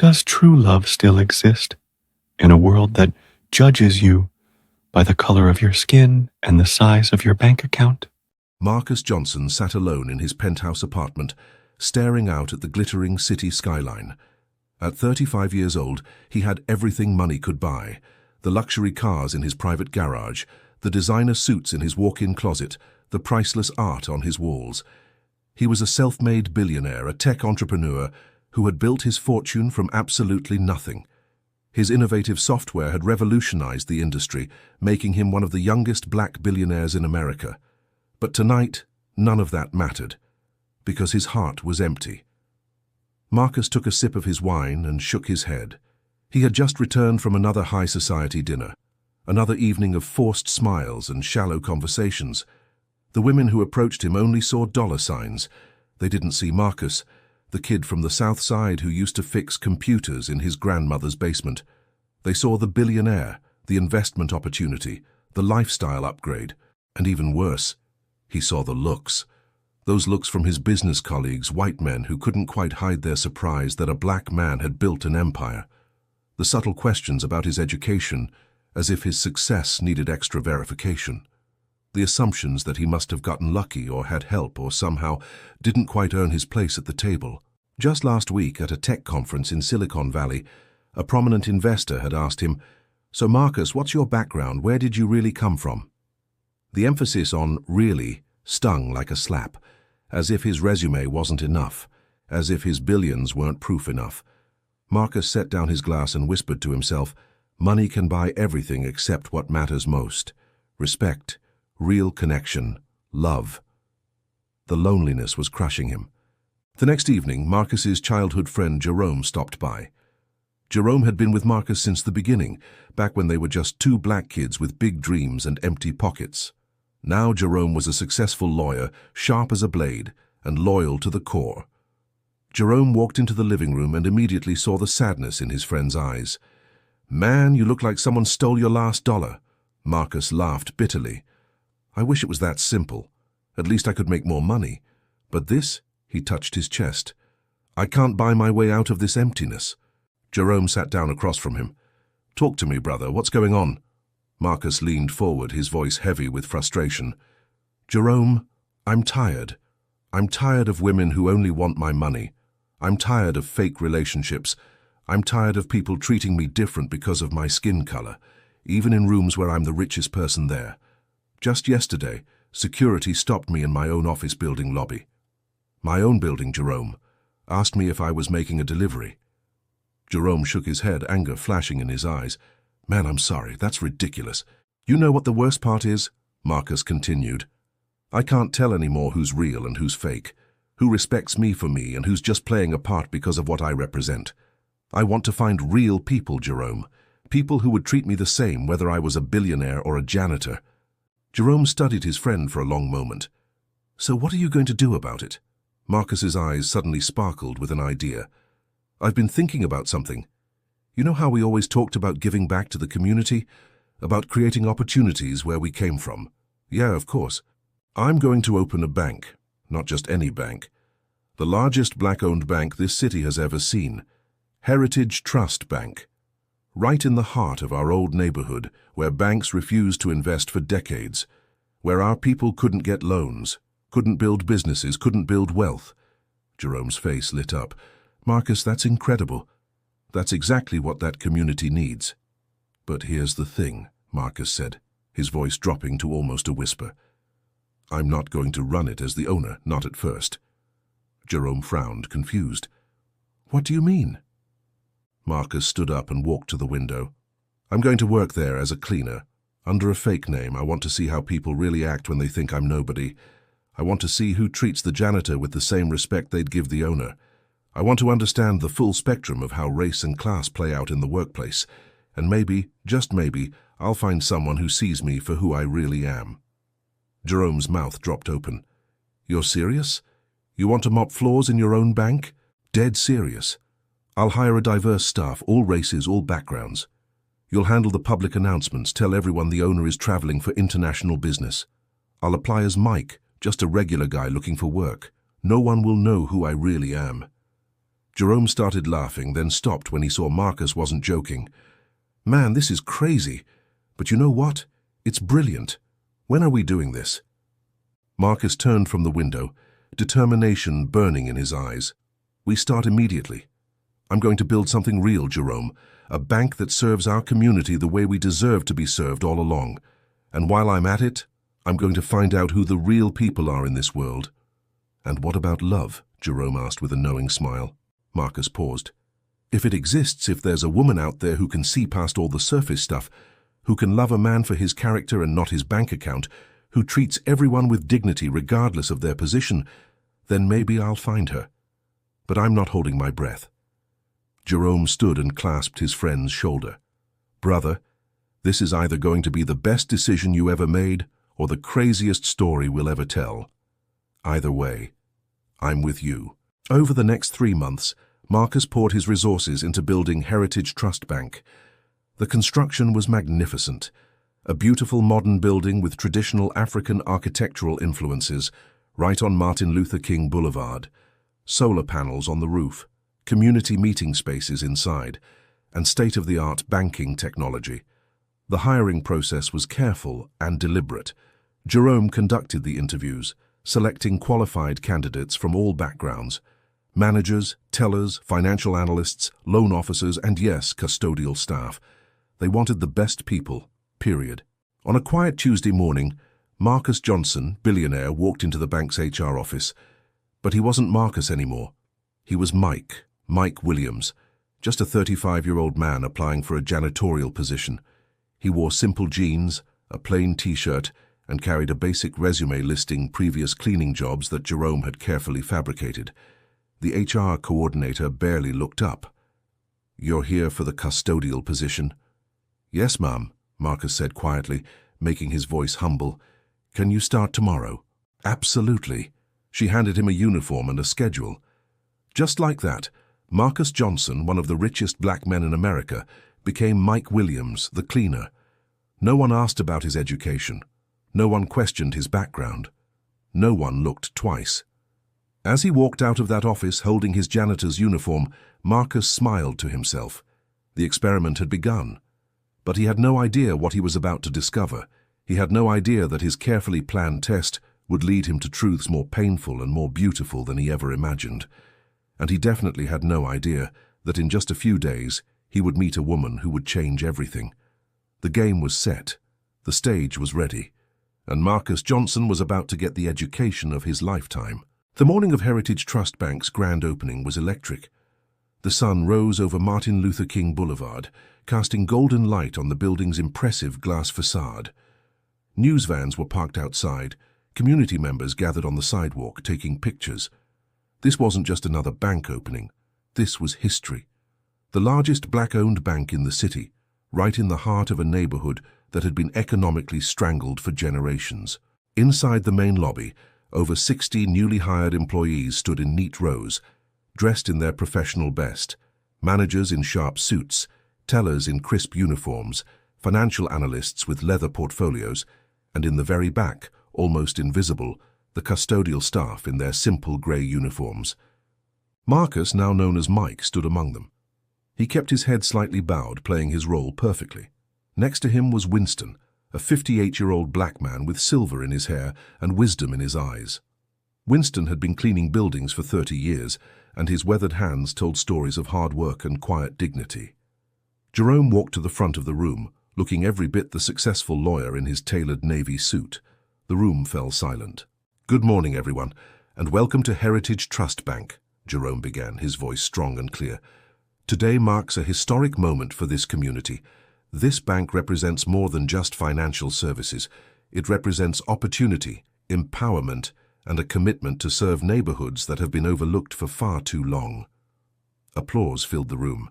Does true love still exist in a world that judges you by the color of your skin and the size of your bank account? Marcus Johnson sat alone in his penthouse apartment, staring out at the glittering city skyline. At 35 years old, he had everything money could buy: the luxury cars in his private garage, the designer suits in his walk-in closet, the priceless art on his walls. He was a self-made billionaire, a tech entrepreneur who had built his fortune from absolutely nothing. His innovative software had revolutionized the industry, making him one of the youngest black billionaires in America. But tonight, none of that mattered, because his heart was empty. Marcus took a sip of his wine and shook his head. He had just returned from another high society dinner, another evening of forced smiles and shallow conversations. The women who approached him only saw dollar signs. They didn't see Marcus, the kid from the South Side who used to fix computers in his grandmother's basement. They saw the billionaire, the investment opportunity, the lifestyle upgrade, and even worse, he saw the looks. Those looks from his business colleagues, white men who couldn't quite hide their surprise that a black man had built an empire. The subtle questions about his education, as if his success needed extra verification. The assumptions that he must have gotten lucky or had help or somehow didn't quite earn his place at the table. Just last week at a tech conference in Silicon Valley, a prominent investor had asked him, "So Marcus, what's your background? Where did you really come from?" The emphasis on "really" stung like a slap, as if his resume wasn't enough, as if his billions weren't proof enough. Marcus set down his glass and whispered to himself, "Money can buy everything except what matters most: respect, real connection, love." The loneliness was crushing him. The next evening, Marcus's childhood friend Jerome stopped by. Jerome had been with Marcus since the beginning, back when they were just two black kids with big dreams and empty pockets. Now Jerome was a successful lawyer, sharp as a blade, and loyal to the core. Jerome walked into the living room and immediately saw the sadness in his friend's eyes. "Man, you look like someone stole your last dollar." Marcus laughed bitterly. "I wish it was that simple. At least I could make more money. But this," he touched his chest, "I can't buy my way out of this emptiness." Jerome sat down across from him. "Talk to me, brother. What's going on?" Marcus leaned forward, his voice heavy with frustration. "Jerome, I'm tired. I'm tired of women who only want my money. I'm tired of fake relationships. I'm tired of people treating me different because of my skin color, even in rooms where I'm the richest person there. Just yesterday, security stopped me in my own office building lobby. My own building, Jerome. Asked me if I was making a delivery." Jerome shook his head, anger flashing in his eyes. "Man, I'm sorry. That's ridiculous. You know what the worst part is?" Marcus continued. "I can't tell anymore who's real and who's fake, who respects me for me and who's just playing a part because of what I represent. I want to find real people, Jerome. People who would treat me the same whether I was a billionaire or a janitor." Jerome studied his friend for a long moment. "So what are you going to do about it?" Marcus's eyes suddenly sparkled with an idea. "I've been thinking about something. You know how we always talked about giving back to the community? About creating opportunities where we came from? Yeah, of course. I'm going to open a bank. Not just any bank. The largest black-owned bank this city has ever seen. Heritage Trust Bank. Right in the heart of our old neighborhood, where banks refused to invest for decades. Where our people couldn't get loans, couldn't build businesses, couldn't build wealth." Jerome's face lit up. "Marcus, that's incredible. That's exactly what that community needs." "But here's the thing," Marcus said, his voice dropping to almost a whisper. "I'm not going to run it as the owner, not at first." Jerome frowned, confused. "What do you mean?" Marcus stood up and walked to the window. "I'm going to work there as a cleaner. Under a fake name. I want to see how people really act when they think I'm nobody. I want to see who treats the janitor with the same respect they'd give the owner. I want to understand the full spectrum of how race and class play out in the workplace. And maybe, just maybe, I'll find someone who sees me for who I really am." Jerome's mouth dropped open. "You're serious? You want to mop floors in your own bank? Dead serious. I'll hire a diverse staff, all races, all backgrounds. You'll handle the public announcements, tell everyone the owner is traveling for international business. I'll apply as Mike, just a regular guy looking for work. No one will know who I really am." Jerome started laughing, then stopped when he saw Marcus wasn't joking. "Man, this is crazy. But you know what? It's brilliant. When are we doing this?" Marcus turned from the window, determination burning in his eyes. "We start immediately. I'm going to build something real, Jerome. A bank that serves our community the way we deserve to be served all along. And while I'm at it, I'm going to find out who the real people are in this world." "And what about love?" Jerome asked with a knowing smile. Marcus paused. "If it exists, if there's a woman out there who can see past all the surface stuff, who can love a man for his character and not his bank account, who treats everyone with dignity regardless of their position, then maybe I'll find her. But I'm not holding my breath." Jerome stood and clasped his friend's shoulder. "Brother, this is either going to be the best decision you ever made or the craziest story we'll ever tell. Either way, I'm with you." Over the next 3 months, Marcus poured his resources into building Heritage Trust Bank. The construction was magnificent. A beautiful modern building with traditional African architectural influences right on Martin Luther King Boulevard. Solar panels on the roof, community meeting spaces inside, and state-of-the-art banking technology. The hiring process was careful and deliberate. Jerome conducted the interviews, selecting qualified candidates from all backgrounds: managers, tellers, financial analysts, loan officers, and yes, custodial staff. They wanted the best people, period. On a quiet Tuesday morning, Marcus Johnson, billionaire, walked into the bank's HR office. But he wasn't Marcus anymore. He was Mike Williams, just a 35-year-old man applying for a janitorial position. He wore simple jeans, a plain t-shirt, and carried a basic resume listing previous cleaning jobs that Jerome had carefully fabricated. The HR coordinator barely looked up. "You're here for the custodial position?" "Yes, ma'am," Marcus said quietly, making his voice humble. "Can you start tomorrow?" "Absolutely." She handed him a uniform and a schedule. Just like that, Marcus Johnson, one of the richest black men in America, became Mike Williams, the cleaner. No one asked about his education. No one questioned his background. No one looked twice. As he walked out of that office holding his janitor's uniform, Marcus smiled to himself. The experiment had begun. But he had no idea what he was about to discover. He had no idea that his carefully planned test would lead him to truths more painful and more beautiful than he ever imagined. And he definitely had no idea that in just a few days he would meet a woman who would change everything. The game was set. The stage was ready. And Marcus Johnson was about to get the education of his lifetime. The morning of Heritage Trust Bank's grand opening was electric. The sun rose over Martin Luther King Boulevard, casting golden light on the building's impressive glass facade. News vans were parked outside. Community members gathered on the sidewalk, taking pictures. This wasn't just another bank opening. This was history. The largest black-owned bank in the city, right in the heart of a neighborhood that had been economically strangled for generations. Inside the main lobby, over 60 newly hired employees stood in neat rows, dressed in their professional best. Managers in sharp suits, tellers in crisp uniforms, financial analysts with leather portfolios, and in the very back, almost invisible, the custodial staff in their simple grey uniforms. Marcus, now known as Mike, stood among them. He kept his head slightly bowed, playing his role perfectly. Next to him was Winston, a 58-year-old black man with silver in his hair and wisdom in his eyes. Winston had been cleaning buildings for 30 years, and his weathered hands told stories of hard work and quiet dignity. Jerome walked to the front of the room, looking every bit the successful lawyer in his tailored navy suit. The room fell silent. "Good morning, everyone, and welcome to Heritage Trust Bank," Jerome began, his voice strong and clear. "Today marks a historic moment for this community. This bank represents more than just financial services. It represents opportunity, empowerment, and a commitment to serve neighborhoods that have been overlooked for far too long." Applause filled the room.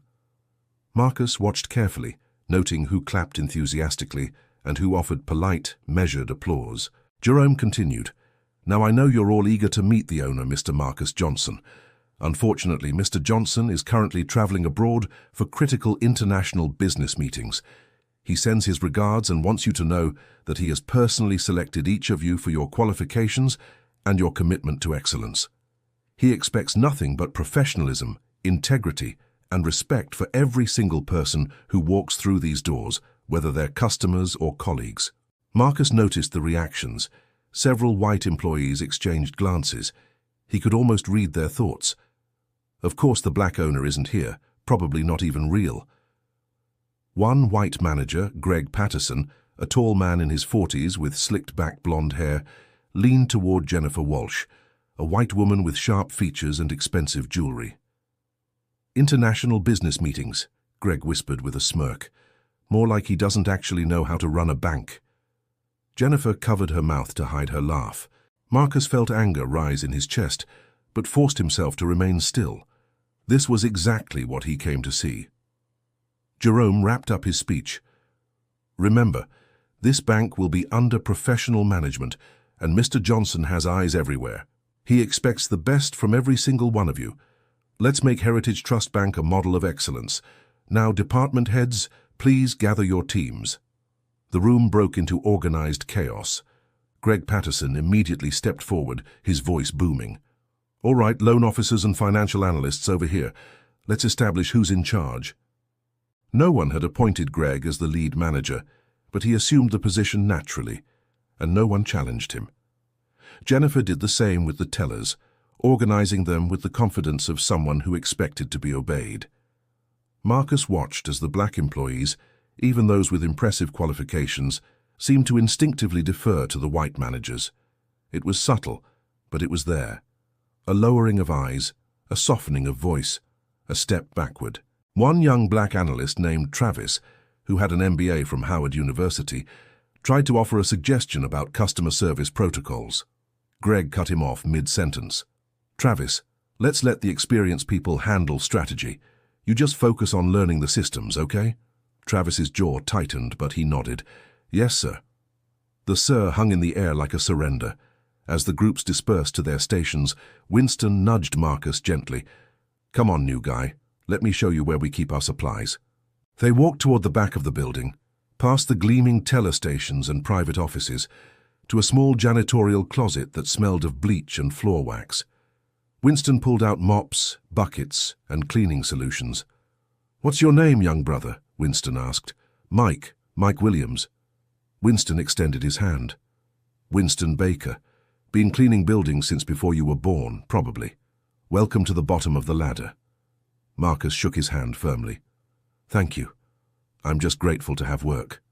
Marcus watched carefully, noting who clapped enthusiastically and who offered polite, measured applause. Jerome continued, "Now I know you're all eager to meet the owner, Mr. Marcus Johnson. Unfortunately, Mr. Johnson is currently traveling abroad for critical international business meetings. He sends his regards and wants you to know that he has personally selected each of you for your qualifications and your commitment to excellence. He expects nothing but professionalism, integrity, and respect for every single person who walks through these doors, whether they're customers or colleagues. Marcus noticed the reactions. Several white employees exchanged glances. He could almost read their thoughts. Of course the black owner isn't here, probably not even real. One white manager, Greg Patterson, a tall man in his 40s with slicked-back blonde hair, leaned toward Jennifer Walsh, a white woman with sharp features and expensive jewelry. "International business meetings," Greg whispered with a smirk. More like he doesn't actually know how to run a bank. Jennifer covered her mouth to hide her laugh. Marcus felt anger rise in his chest, but forced himself to remain still. This was exactly what he came to see. Jerome wrapped up his speech. "Remember, this bank will be under professional management, and Mr. Johnson has eyes everywhere. He expects the best from every single one of you. Let's make Heritage Trust Bank a model of excellence. Now, department heads, please gather your teams." The room broke into organized chaos. Greg Patterson immediately stepped forward, his voice booming. "All right, loan officers and financial analysts over here. Let's establish who's in charge." No one had appointed Greg as the lead manager, but he assumed the position naturally, and no one challenged him. Jennifer did the same with the tellers, organizing them with the confidence of someone who expected to be obeyed. Marcus watched as the black employees, even those with impressive qualifications, seemed to instinctively defer to the white managers. It was subtle, but it was there. A lowering of eyes, a softening of voice, a step backward. One young black analyst named Travis, who had an MBA from Howard University, tried to offer a suggestion about customer service protocols. Greg cut him off mid-sentence. "Travis, let's let the experienced people handle strategy. You just focus on learning the systems, okay?" Travis's jaw tightened, but he nodded. "Yes, sir." The sir hung in the air like a surrender. As the groups dispersed to their stations, Winston nudged Marcus gently. "Come on, new guy. Let me show you where we keep our supplies." They walked toward the back of the building, past the gleaming teller stations and private offices, to a small janitorial closet that smelled of bleach and floor wax. Winston pulled out mops, buckets, and cleaning solutions. "What's your name, young brother?" Winston asked. Mike Williams." Winston extended his hand. "Winston Baker. Been cleaning buildings since before you were born, probably. Welcome to the bottom of the ladder." Marcus shook his hand firmly. "Thank you. I'm just grateful to have work."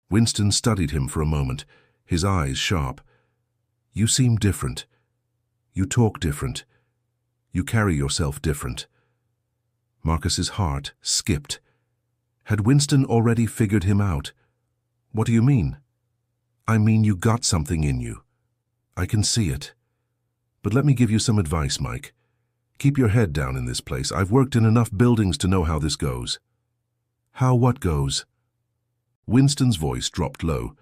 Winston studied him for a moment, his eyes sharp. "You seem different. You talk different. You carry yourself different." Marcus's heart skipped. Had Winston already figured him out? "What do you mean?" "I mean you got something in you. I can see it. But let me give you some advice, Mike. Keep your head down in this place. I've worked in enough buildings to know how this goes." "How what goes?" Winston's voice dropped low.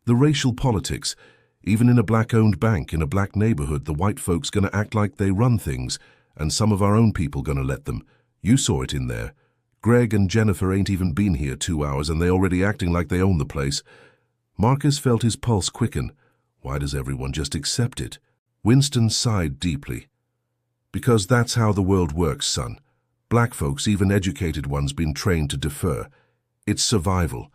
"The racial politics. Even in a black-owned bank, in a black neighborhood, the white folks gonna act like they run things, and some of our own people gonna let them. You saw it in there. Greg and Jennifer ain't even been here 2 hours, and they already acting like they own the place." Marcus felt his pulse quicken. Why does everyone just accept it? Winston sighed deeply. "Because that's how the world works, son. Black folks, even educated ones, been trained to defer. It's survival.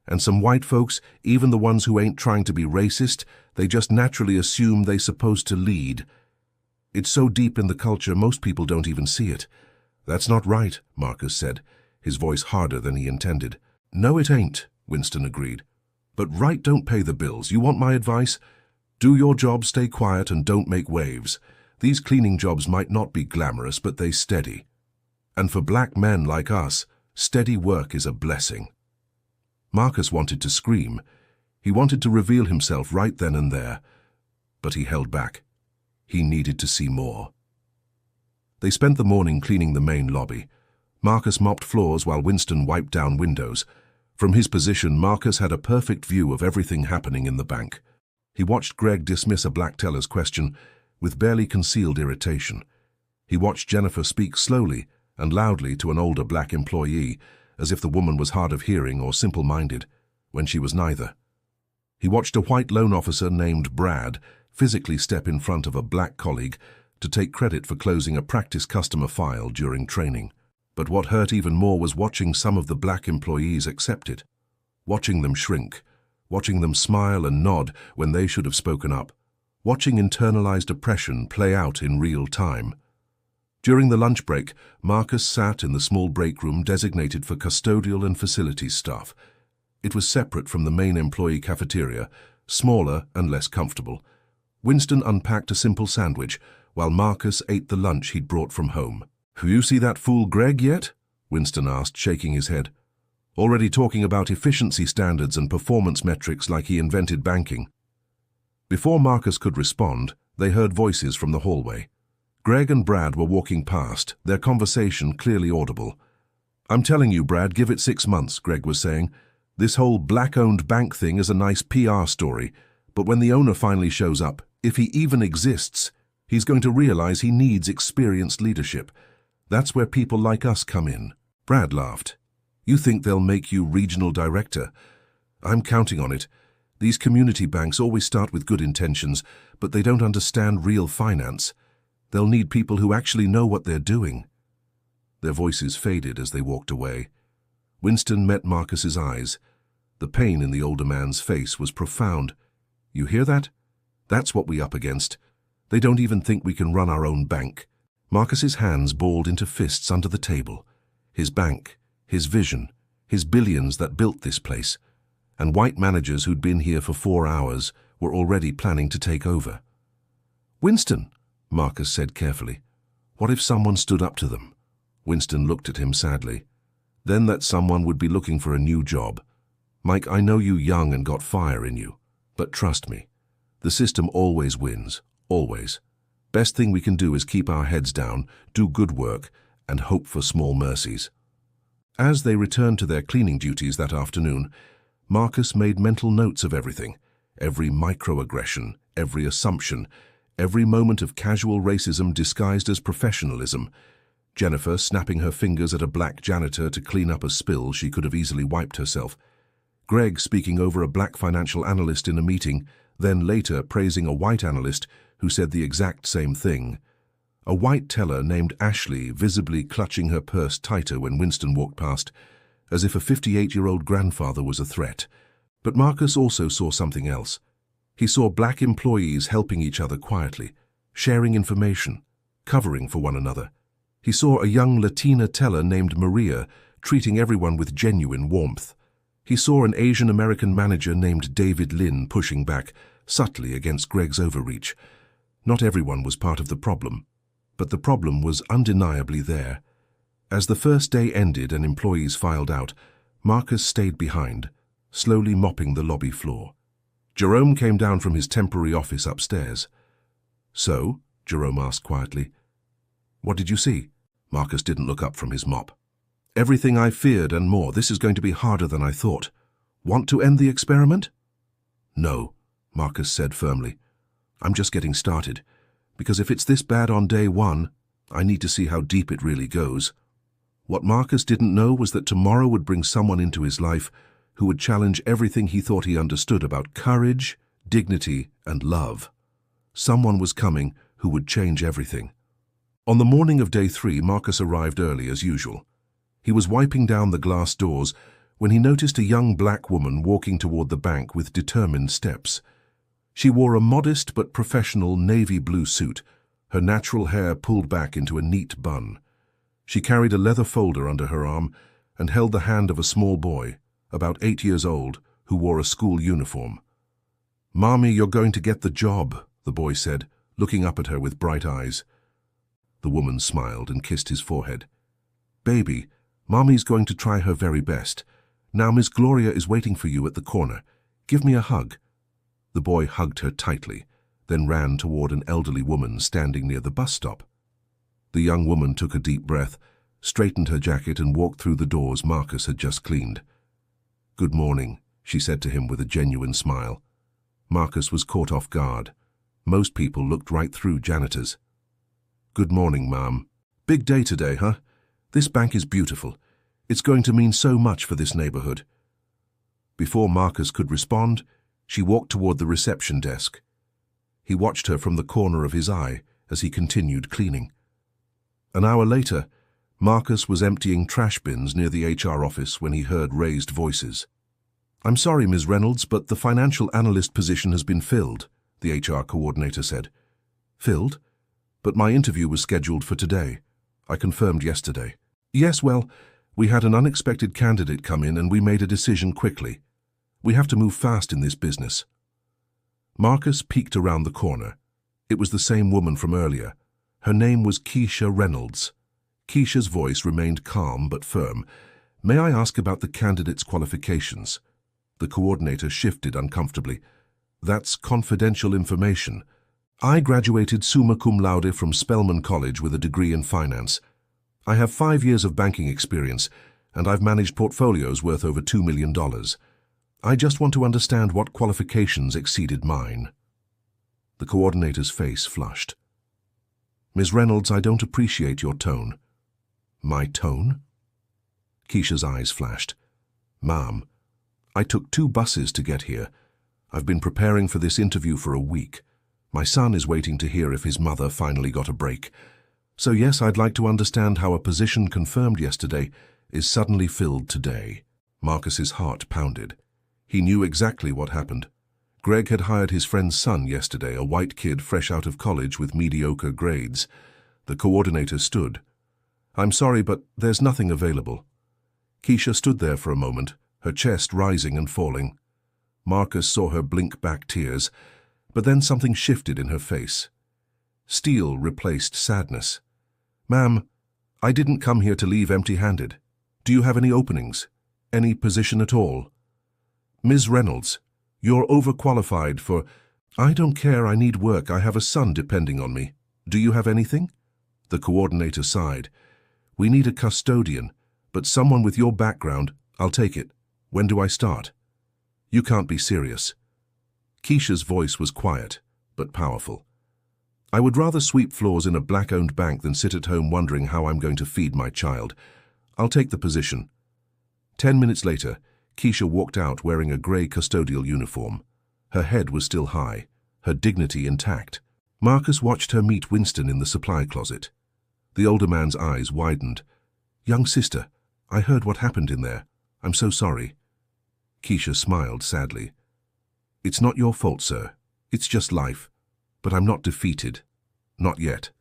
And some white folks, even the ones who ain't trying to be racist, they just naturally assume they supposed to lead. It's so deep in the culture, most people don't even see it." "That's not right," Marcus said, his voice harder than he intended. "No, it ain't," Winston agreed. "But right don't pay the bills. You want my advice? Do your job, stay quiet, and don't make waves. These cleaning jobs might not be glamorous, but they steady. And for black men like us, steady work is a blessing." Marcus wanted to scream. He wanted to reveal himself right then and there, but he held back. He needed to see more. They spent the morning cleaning the main lobby. Marcus mopped floors while Winston wiped down windows. From his position, Marcus had a perfect view of everything happening in the bank. He watched Greg dismiss a black teller's question with barely concealed irritation. He watched Jennifer speak slowly and loudly to an older black employee, as if the woman was hard of hearing or simple-minded, when she was neither. He watched a white loan officer named Brad physically step in front of a black colleague, to take credit for closing a practice customer file during training. But what hurt even more was watching some of the black employees accept it. Watching them shrink. Watching them smile and nod when they should have spoken up. Watching internalized oppression play out in real time. During the lunch break, Marcus sat in the small break room designated for custodial and facilities staff. It was separate from the main employee cafeteria, smaller and less comfortable. Winston unpacked a simple sandwich, while Marcus ate the lunch he'd brought from home. "Have you seen that fool Greg yet?" Winston asked, shaking his head. "Already talking about efficiency standards and performance metrics like he invented banking." Before Marcus could respond, they heard voices from the hallway. Greg and Brad were walking past, their conversation clearly audible. "I'm telling you, Brad, give it 6 months," Greg was saying. "This whole black-owned bank thing is a nice PR story, but when the owner finally shows up, if he even exists, he's going to realize he needs experienced leadership. That's where people like us come in." Brad laughed. "You think they'll make you regional director? I'm counting on it. These community banks always start with good intentions, but they don't understand real finance. They'll need people who actually know what they're doing." Their voices faded as they walked away. Winston met Marcus's eyes. The pain in the older man's face was profound. "You hear that? That's what we're up against. They don't even think we can run our own bank." Marcus's hands balled into fists under the table. His bank, his vision, his billions that built this place. And white managers who'd been here for 4 hours were already planning to take over. "Winston," Marcus said carefully, "what if someone stood up to them?" Winston looked at him sadly. "Then that someone would be looking for a new job. Mike, I know you young and got fire in you, but trust me, the system always wins, always. Best thing we can do is keep our heads down, do good work, and hope for small mercies." As they returned to their cleaning duties that afternoon, Marcus made mental notes of everything, every microaggression, every assumption, every moment of casual racism disguised as professionalism. Jennifer snapping her fingers at a black janitor to clean up a spill she could have easily wiped herself. Greg speaking over a black financial analyst in a meeting, then later praising a white analyst who said the exact same thing. A white teller named Ashley visibly clutching her purse tighter when Winston walked past, as if a 58-year-old grandfather was a threat. But Marcus also saw something else. He saw black employees helping each other quietly, sharing information, covering for one another. He saw a young Latina teller named Maria treating everyone with genuine warmth. He saw an Asian American manager named David Lin pushing back, subtly against Greg's overreach. Not everyone was part of the problem, but the problem was undeniably there. As the first day ended and employees filed out, Marcus stayed behind, slowly mopping the lobby floor. Jerome came down from his temporary office upstairs. "So?" Jerome asked quietly. "What did you see?" Marcus didn't look up from his mop. "Everything I feared and more. This is going to be harder than I thought. Want to end the experiment?" "No," Marcus said firmly. "I'm just getting started. Because if it's this bad on day one, I need to see how deep it really goes." What Marcus didn't know was that tomorrow would bring someone into his life who would challenge everything he thought he understood about courage, dignity, and love. Someone was coming who would change everything. On the morning of day 3, Marcus arrived early as usual. He was wiping down the glass doors when he noticed a young black woman walking toward the bank with determined steps. She wore a modest but professional navy blue suit, her natural hair pulled back into a neat bun. She carried a leather folder under her arm and held the hand of a small boy, about 8 years old, who wore a school uniform. "Mommy, you're going to get the job," the boy said, looking up at her with bright eyes. The woman smiled and kissed his forehead. "Baby, Mommy's going to try her very best. Now Miss Gloria is waiting for you at the corner. Give me a hug." The boy hugged her tightly, then ran toward an elderly woman standing near the bus stop. The young woman took a deep breath, straightened her jacket and walked through the doors Marcus had just cleaned. "Good morning," she said to him with a genuine smile. Marcus was caught off guard. Most people looked right through janitors. "Good morning, Ma'am. Big day today, huh? This bank is beautiful. It's going to mean so much for this neighborhood." Before Marcus could respond, she walked toward the reception desk. He watched her from the corner of his eye as he continued cleaning. An hour later, Marcus was emptying trash bins near the HR office when he heard raised voices. "I'm sorry, Ms. Reynolds, but the financial analyst position has been filled," the HR coordinator said. "Filled? But my interview was scheduled for today. I confirmed yesterday." "Yes, well, we had an unexpected candidate come in and we made a decision quickly. We have to move fast in this business." Marcus peeked around the corner. It was the same woman from earlier. Her name was Keisha Reynolds. Keisha's voice remained calm but firm. "May I ask about the candidate's qualifications?" The coordinator shifted uncomfortably. "That's confidential information. I graduated summa cum laude from Spelman College with a degree in finance. I have 5 years of banking experience, and I've managed portfolios worth over $2 million. I just want to understand what qualifications exceeded mine." The coordinator's face flushed. "Ms. Reynolds, I don't appreciate your tone." "My tone?" Keisha's eyes flashed. "Ma'am, I took 2 buses to get here. I've been preparing for this interview for a week. My son is waiting to hear if his mother finally got a break. So yes, I'd like to understand how a position confirmed yesterday is suddenly filled today." Marcus's heart pounded. He knew exactly what happened. Greg had hired his friend's son yesterday, a white kid fresh out of college with mediocre grades. The coordinator stood. "I'm sorry, but there's nothing available." Keisha stood there for a moment, her chest rising and falling. Marcus saw her blink back tears, but then something shifted in her face. Steel replaced sadness. "Ma'am, I didn't come here to leave empty-handed. Do you have any openings? Any position at all?" "Ms. Reynolds, you're overqualified for—" "I don't care, I need work, I have a son depending on me. Do you have anything?" The coordinator sighed. "We need a custodian, but someone with your background, I'll take it. When do I start?" "You can't be serious." Keisha's voice was quiet, but powerful. "I would rather sweep floors in a black-owned bank than sit at home wondering how I'm going to feed my child. I'll take the position." 10 minutes later, Keisha walked out wearing a grey custodial uniform. Her head was still high, her dignity intact. Marcus watched her meet Winston in the supply closet. The older man's eyes widened. "Young sister, I heard what happened in there. I'm so sorry." Keisha smiled sadly. "It's not your fault, sir. It's just life. But I'm not defeated. Not yet."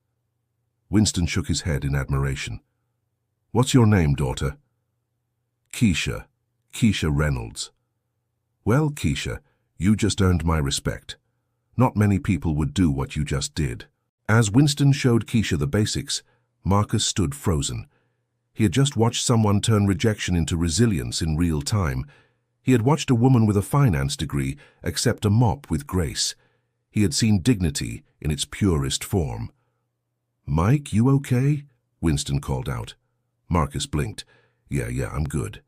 Winston shook his head in admiration. "What's your name, daughter?" "Keisha. Keisha Reynolds." "Well, Keisha, you just earned my respect. Not many people would do what you just did." As Winston showed Keisha the basics, Marcus stood frozen. He had just watched someone turn rejection into resilience in real time. He had watched a woman with a finance degree accept a mop with grace. He had seen dignity in its purest form. "Mike, you okay?" Winston called out. Marcus blinked. Yeah, I'm good."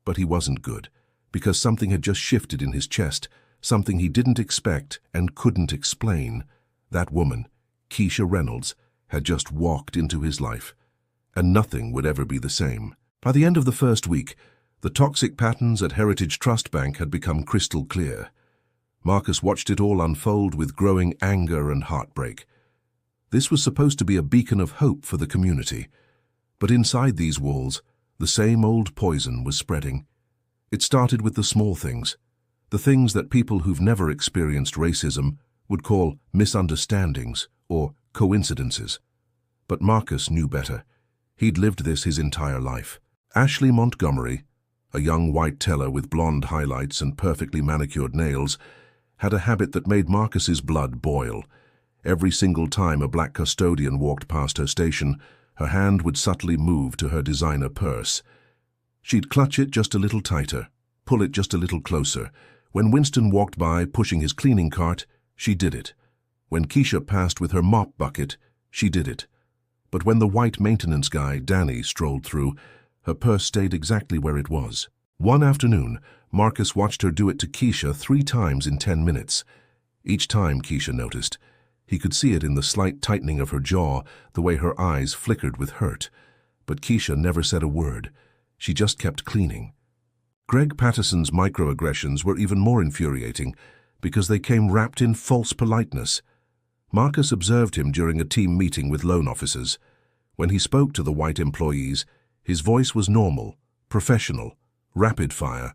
But he wasn't good, because something had just shifted in his chest, something he didn't expect and couldn't explain. That woman, Keisha Reynolds, had just walked into his life, and nothing would ever be the same. By the end of the first week, the toxic patterns at Heritage Trust Bank had become crystal clear. Marcus watched it all unfold with growing anger and heartbreak. This was supposed to be a beacon of hope for the community, but inside these walls, the same old poison was spreading. It started with the small things, the things that people who've never experienced racism would call misunderstandings or coincidences. But Marcus knew better. He'd lived this his entire life. Ashley Montgomery, a young white teller with blonde highlights and perfectly manicured nails, had a habit that made Marcus's blood boil. Every single time a black custodian walked past her station, her hand would subtly move to her designer purse. She'd clutch it just a little tighter, pull it just a little closer. When Winston walked by pushing his cleaning cart, she did it. When Keisha passed with her mop bucket, she did it. But when the white maintenance guy, Danny, strolled through, her purse stayed exactly where it was. One afternoon, Marcus watched her do it to Keisha 3 times in 10 minutes. Each time, Keisha noticed. He could see it in the slight tightening of her jaw, the way her eyes flickered with hurt. But Keisha never said a word. She just kept cleaning. Greg Patterson's microaggressions were even more infuriating because they came wrapped in false politeness. Marcus observed him during a team meeting with loan officers. When he spoke to the white employees, his voice was normal, professional, rapid-fire.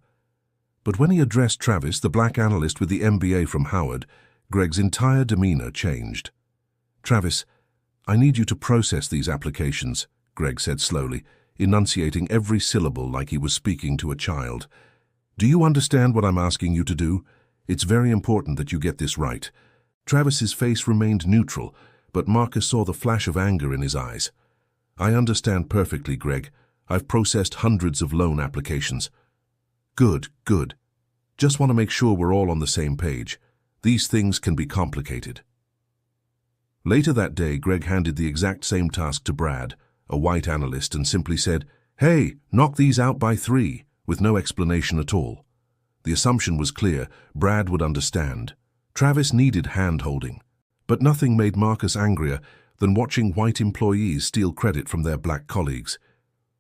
But when he addressed Travis, the black analyst with the MBA from Howard, Greg's entire demeanor changed. "Travis, I need you to process these applications," Greg said slowly, enunciating every syllable like he was speaking to a child. "Do you understand what I'm asking you to do? It's very important that you get this right." Travis's face remained neutral, but Marcus saw the flash of anger in his eyes. "I understand perfectly, Greg. I've processed hundreds of loan applications." Good. Just want to make sure we're all on the same page. These things can be complicated." Later that day, Greg handed the exact same task to Brad, a white analyst, and simply said, "Hey, knock these out by 3, with no explanation at all. The assumption was clear. Brad would understand. Travis needed hand-holding. But nothing made Marcus angrier than watching white employees steal credit from their black colleagues.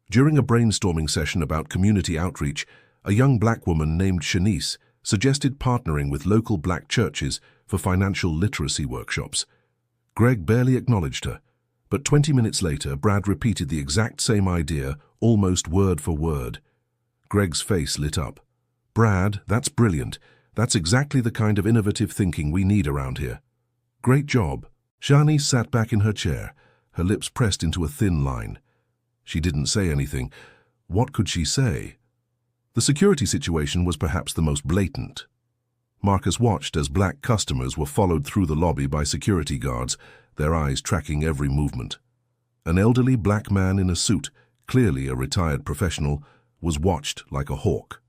During a brainstorming session about community outreach, a young black woman named Shanice suggested partnering with local black churches for financial literacy workshops. Greg barely acknowledged her, but 20 minutes later, Brad repeated the exact same idea, almost word for word. Greg's face lit up. "Brad, that's brilliant. That's exactly the kind of innovative thinking we need around here." "Great job." Shani sat back in her chair, her lips pressed into a thin line. She didn't say anything. What could she say? The security situation was perhaps the most blatant. Marcus watched as black customers were followed through the lobby by security guards, their eyes tracking every movement. An elderly black man in a suit, clearly a retired professional, was watched like a hawk.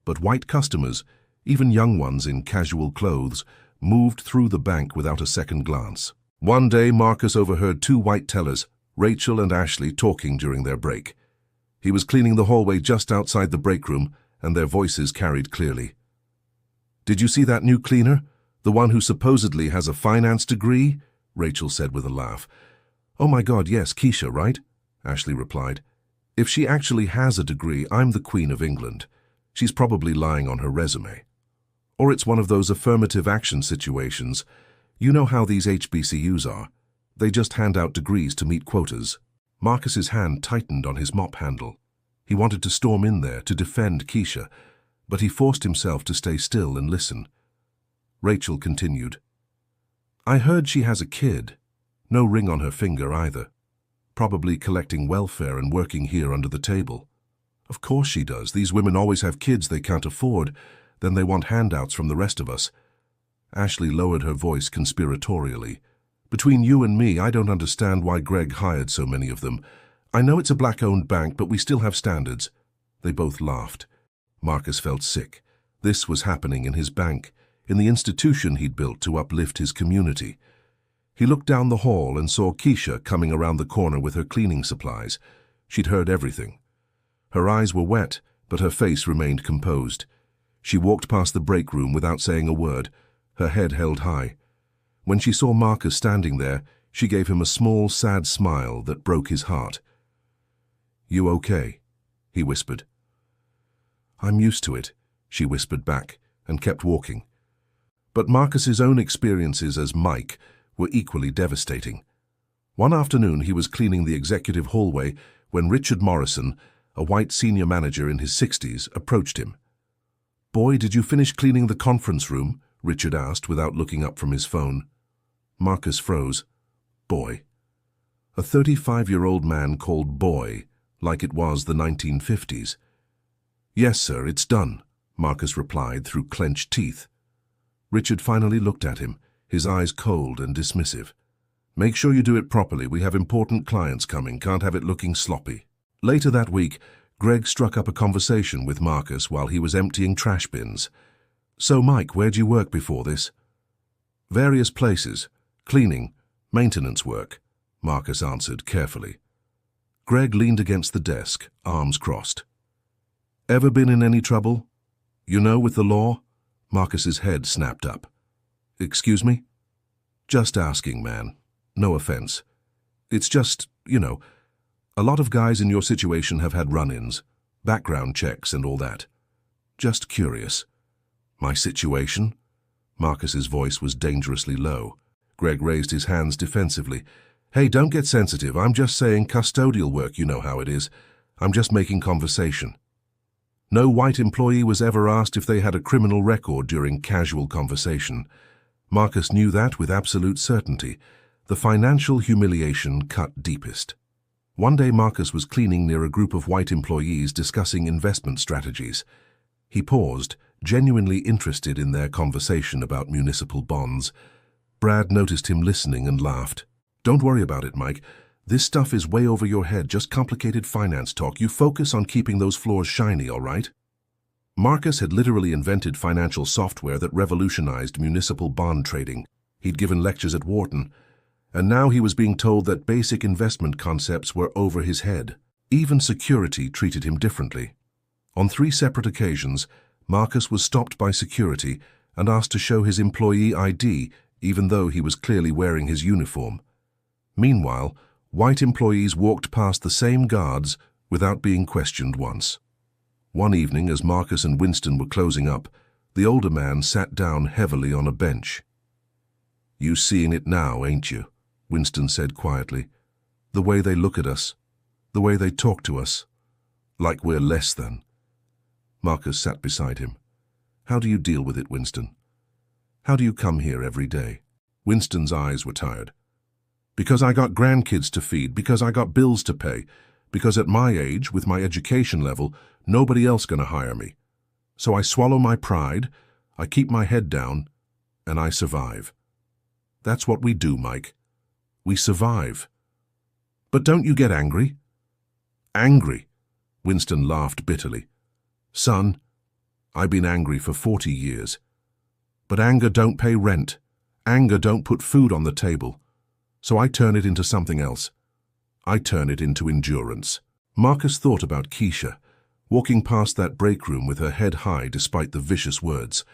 But white customers, even young ones in casual clothes, moved through the bank without a second glance. One day, Marcus overheard 2 white tellers, Rachel and Ashley, talking during their break. He was cleaning the hallway just outside the break room, and their voices carried clearly. "Did you see that new cleaner? The one who supposedly has a finance degree?" Rachel said with a laugh. "Oh my God, yes, Keisha, right?" Ashley replied. "If she actually has a degree, I'm the Queen of England. She's probably lying on her resume. Or it's one of those affirmative action situations. You know how these HBCUs are. They just hand out degrees to meet quotas." Marcus's hand tightened on his mop handle. He wanted to storm in there to defend Keisha, but he forced himself to stay still and listen. Rachel continued. "I heard she has a kid. No ring on her finger either. Probably collecting welfare and working here under the table." "Of course she does. These women always have kids they can't afford. Then they want handouts from the rest of us." Ashley lowered her voice conspiratorially. "Between you and me, I don't understand why Greg hired so many of them. I know it's a black-owned bank, but we still have standards." They both laughed. Marcus felt sick. This was happening in his bank, in the institution he'd built to uplift his community. He looked down the hall and saw Keisha coming around the corner with her cleaning supplies. She'd heard everything. Her eyes were wet, but her face remained composed. She walked past the break room without saying a word, her head held high. When she saw Marcus standing there, she gave him a small, sad smile that broke his heart. "You okay?" he whispered. "I'm used to it," she whispered back, and kept walking. But Marcus's own experiences as Mike were equally devastating. One afternoon he was cleaning the executive hallway when Richard Morrison, a white senior manager in his 60s, approached him. "Boy, did you finish cleaning the conference room?" Richard asked without looking up from his phone. Marcus froze. Boy. A 35-year-old man called Boy, like it was the 1950s. "Yes, sir, it's done," Marcus replied through clenched teeth. Richard finally looked at him, his eyes cold and dismissive. "Make sure you do it properly. We have important clients coming. Can't have it looking sloppy." Later that week, Greg struck up a conversation with Marcus while he was emptying trash bins. "So, Mike, where'd you work before this?" "Various places. Cleaning, maintenance work," Marcus answered carefully. Greg leaned against the desk, arms crossed. "Ever been in any trouble? You know, with the law?" Marcus's head snapped up. "Excuse me?" "Just asking, man. No offense. It's just, a lot of guys in your situation have had run-ins, background checks and all that. Just curious." "My situation?" Marcus's voice was dangerously low. Greg raised his hands defensively. Hey, don't get sensitive. I'm just saying custodial work, you know how it is. I'm just making conversation. No white employee was ever asked if they had a criminal record during casual conversation. Marcus knew that with absolute certainty. The financial humiliation cut deepest. One day Marcus was cleaning near a group of white employees discussing investment strategies. He paused, genuinely interested in their conversation about municipal bonds. Brad noticed him listening and laughed. Don't worry about it, Mike. This stuff is way over your head, just complicated finance talk. You focus on keeping those floors shiny, all right? Marcus had literally invented financial software that revolutionized municipal bond trading. He'd given lectures at Wharton, and now he was being told that basic investment concepts were over his head. Even security treated him differently. On 3 separate occasions, Marcus was stopped by security and asked to show his employee ID, even though he was clearly wearing his uniform. Meanwhile, white employees walked past the same guards without being questioned once. One evening, as Marcus and Winston were closing up, the older man sat down heavily on a bench. "You seeing it now, ain't you?" Winston said quietly. "The way they look at us, the way they talk to us, like we're less than." Marcus sat beside him. "How do you deal with it, Winston? How do you come here every day?" Winston's eyes were tired. "Because I got grandkids to feed, because I got bills to pay, because at my age, with my education level, nobody else gonna hire me. So I swallow my pride, I keep my head down, and I survive. That's what we do, Mike. We survive. But don't you get angry?" "Angry?" Winston laughed bitterly. "Son, I've been angry for 40 years. But anger don't pay rent. Anger don't put food on the table. So I turn it into something else. I turn it into endurance." Marcus thought about Keisha, walking past that break room with her head high despite the vicious words.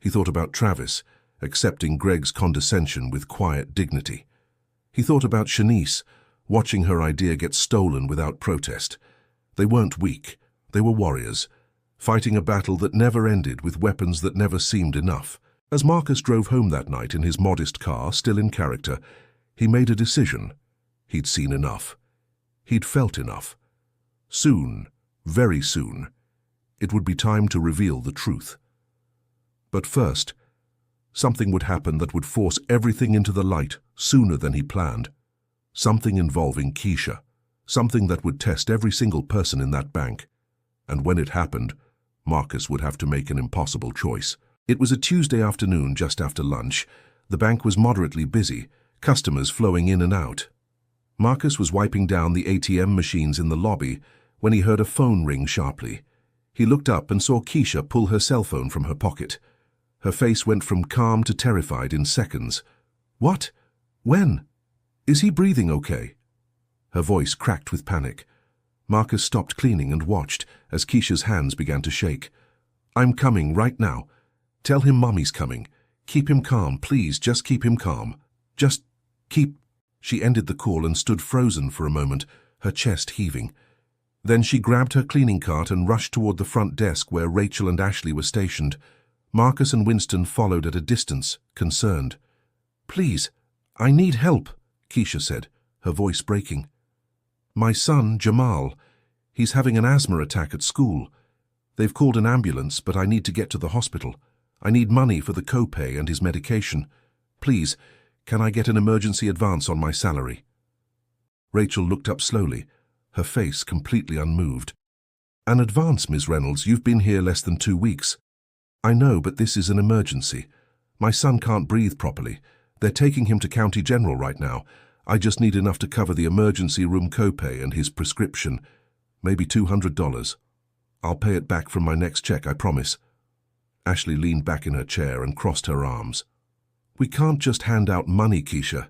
He thought about Travis, accepting Greg's condescension with quiet dignity. He thought about Shanice, watching her idea get stolen without protest. They weren't weak, they were warriors, fighting a battle that never ended with weapons that never seemed enough. As Marcus drove home that night in his modest car, still in character, he made a decision. He'd seen enough. He'd felt enough. Soon, very soon, it would be time to reveal the truth. But first, something would happen that would force everything into the light sooner than he planned. Something involving Keisha. Something that would test every single person in that bank. And when it happened, Marcus would have to make an impossible choice. It was a Tuesday afternoon just after lunch. The bank was moderately busy, customers flowing in and out. Marcus was wiping down the ATM machines in the lobby when he heard a phone ring sharply. He looked up and saw Keisha pull her cell phone from her pocket. Her face went from calm to terrified in seconds. "What? When? Is he breathing okay?" Her voice cracked with panic. Marcus stopped cleaning and watched as Keisha's hands began to shake. "I'm coming right now. Tell him Mommy's coming. Keep him calm, please, just keep him calm. Just keep—" She ended the call and stood frozen for a moment, her chest heaving. Then she grabbed her cleaning cart and rushed toward the front desk where Rachel and Ashley were stationed. Marcus and Winston followed at a distance, concerned. "Please, I need help," Keisha said, her voice breaking. "My son, Jamal, he's having an asthma attack at school. They've called an ambulance, but I need to get to the hospital. I need money for the copay and his medication. Please, can I get an emergency advance on my salary?" Rachel looked up slowly, her face completely unmoved. "An advance, Ms. Reynolds? You've been here less than 2 weeks. I know, but this is an emergency. My son can't breathe properly. They're taking him to County General right now. I just need enough to cover the emergency room copay and his prescription. Maybe $200. I'll pay it back from my next check, I promise." Ashley leaned back in her chair and crossed her arms. "We can't just hand out money, Keisha.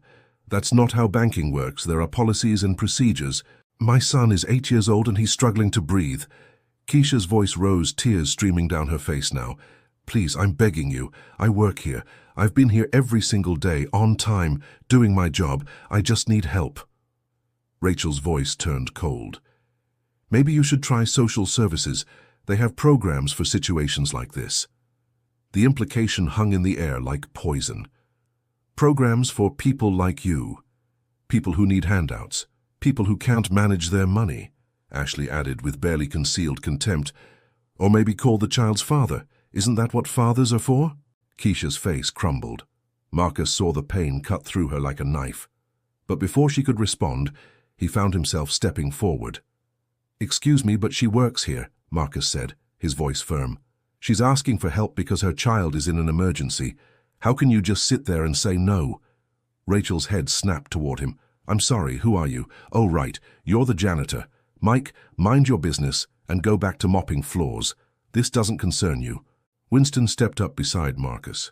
That's not how banking works. There are policies and procedures. My son is 8 years old and he's struggling to breathe." Keisha's voice rose, tears streaming down her face now. "Please, I'm begging you. I work here. I've been here every single day, on time, doing my job. I just need help." Rachel's voice turned cold. "Maybe you should try social services. They have programs for situations like this." The implication hung in the air like poison. Programs for people like you. People who need handouts. People who can't manage their money, Ashley added with barely concealed contempt. Or maybe call the child's father. Isn't that what fathers are for? Keisha's face crumbled. Marcus saw the pain cut through her like a knife. But before she could respond, he found himself stepping forward. "Excuse me, but she works here," Marcus said, his voice firm. "She's asking for help because her child is in an emergency. How can you just sit there and say no?" Rachel's head snapped toward him. "I'm sorry, who are you? Oh, right, you're the janitor. Mike, mind your business and go back to mopping floors. This doesn't concern you." Winston stepped up beside Marcus.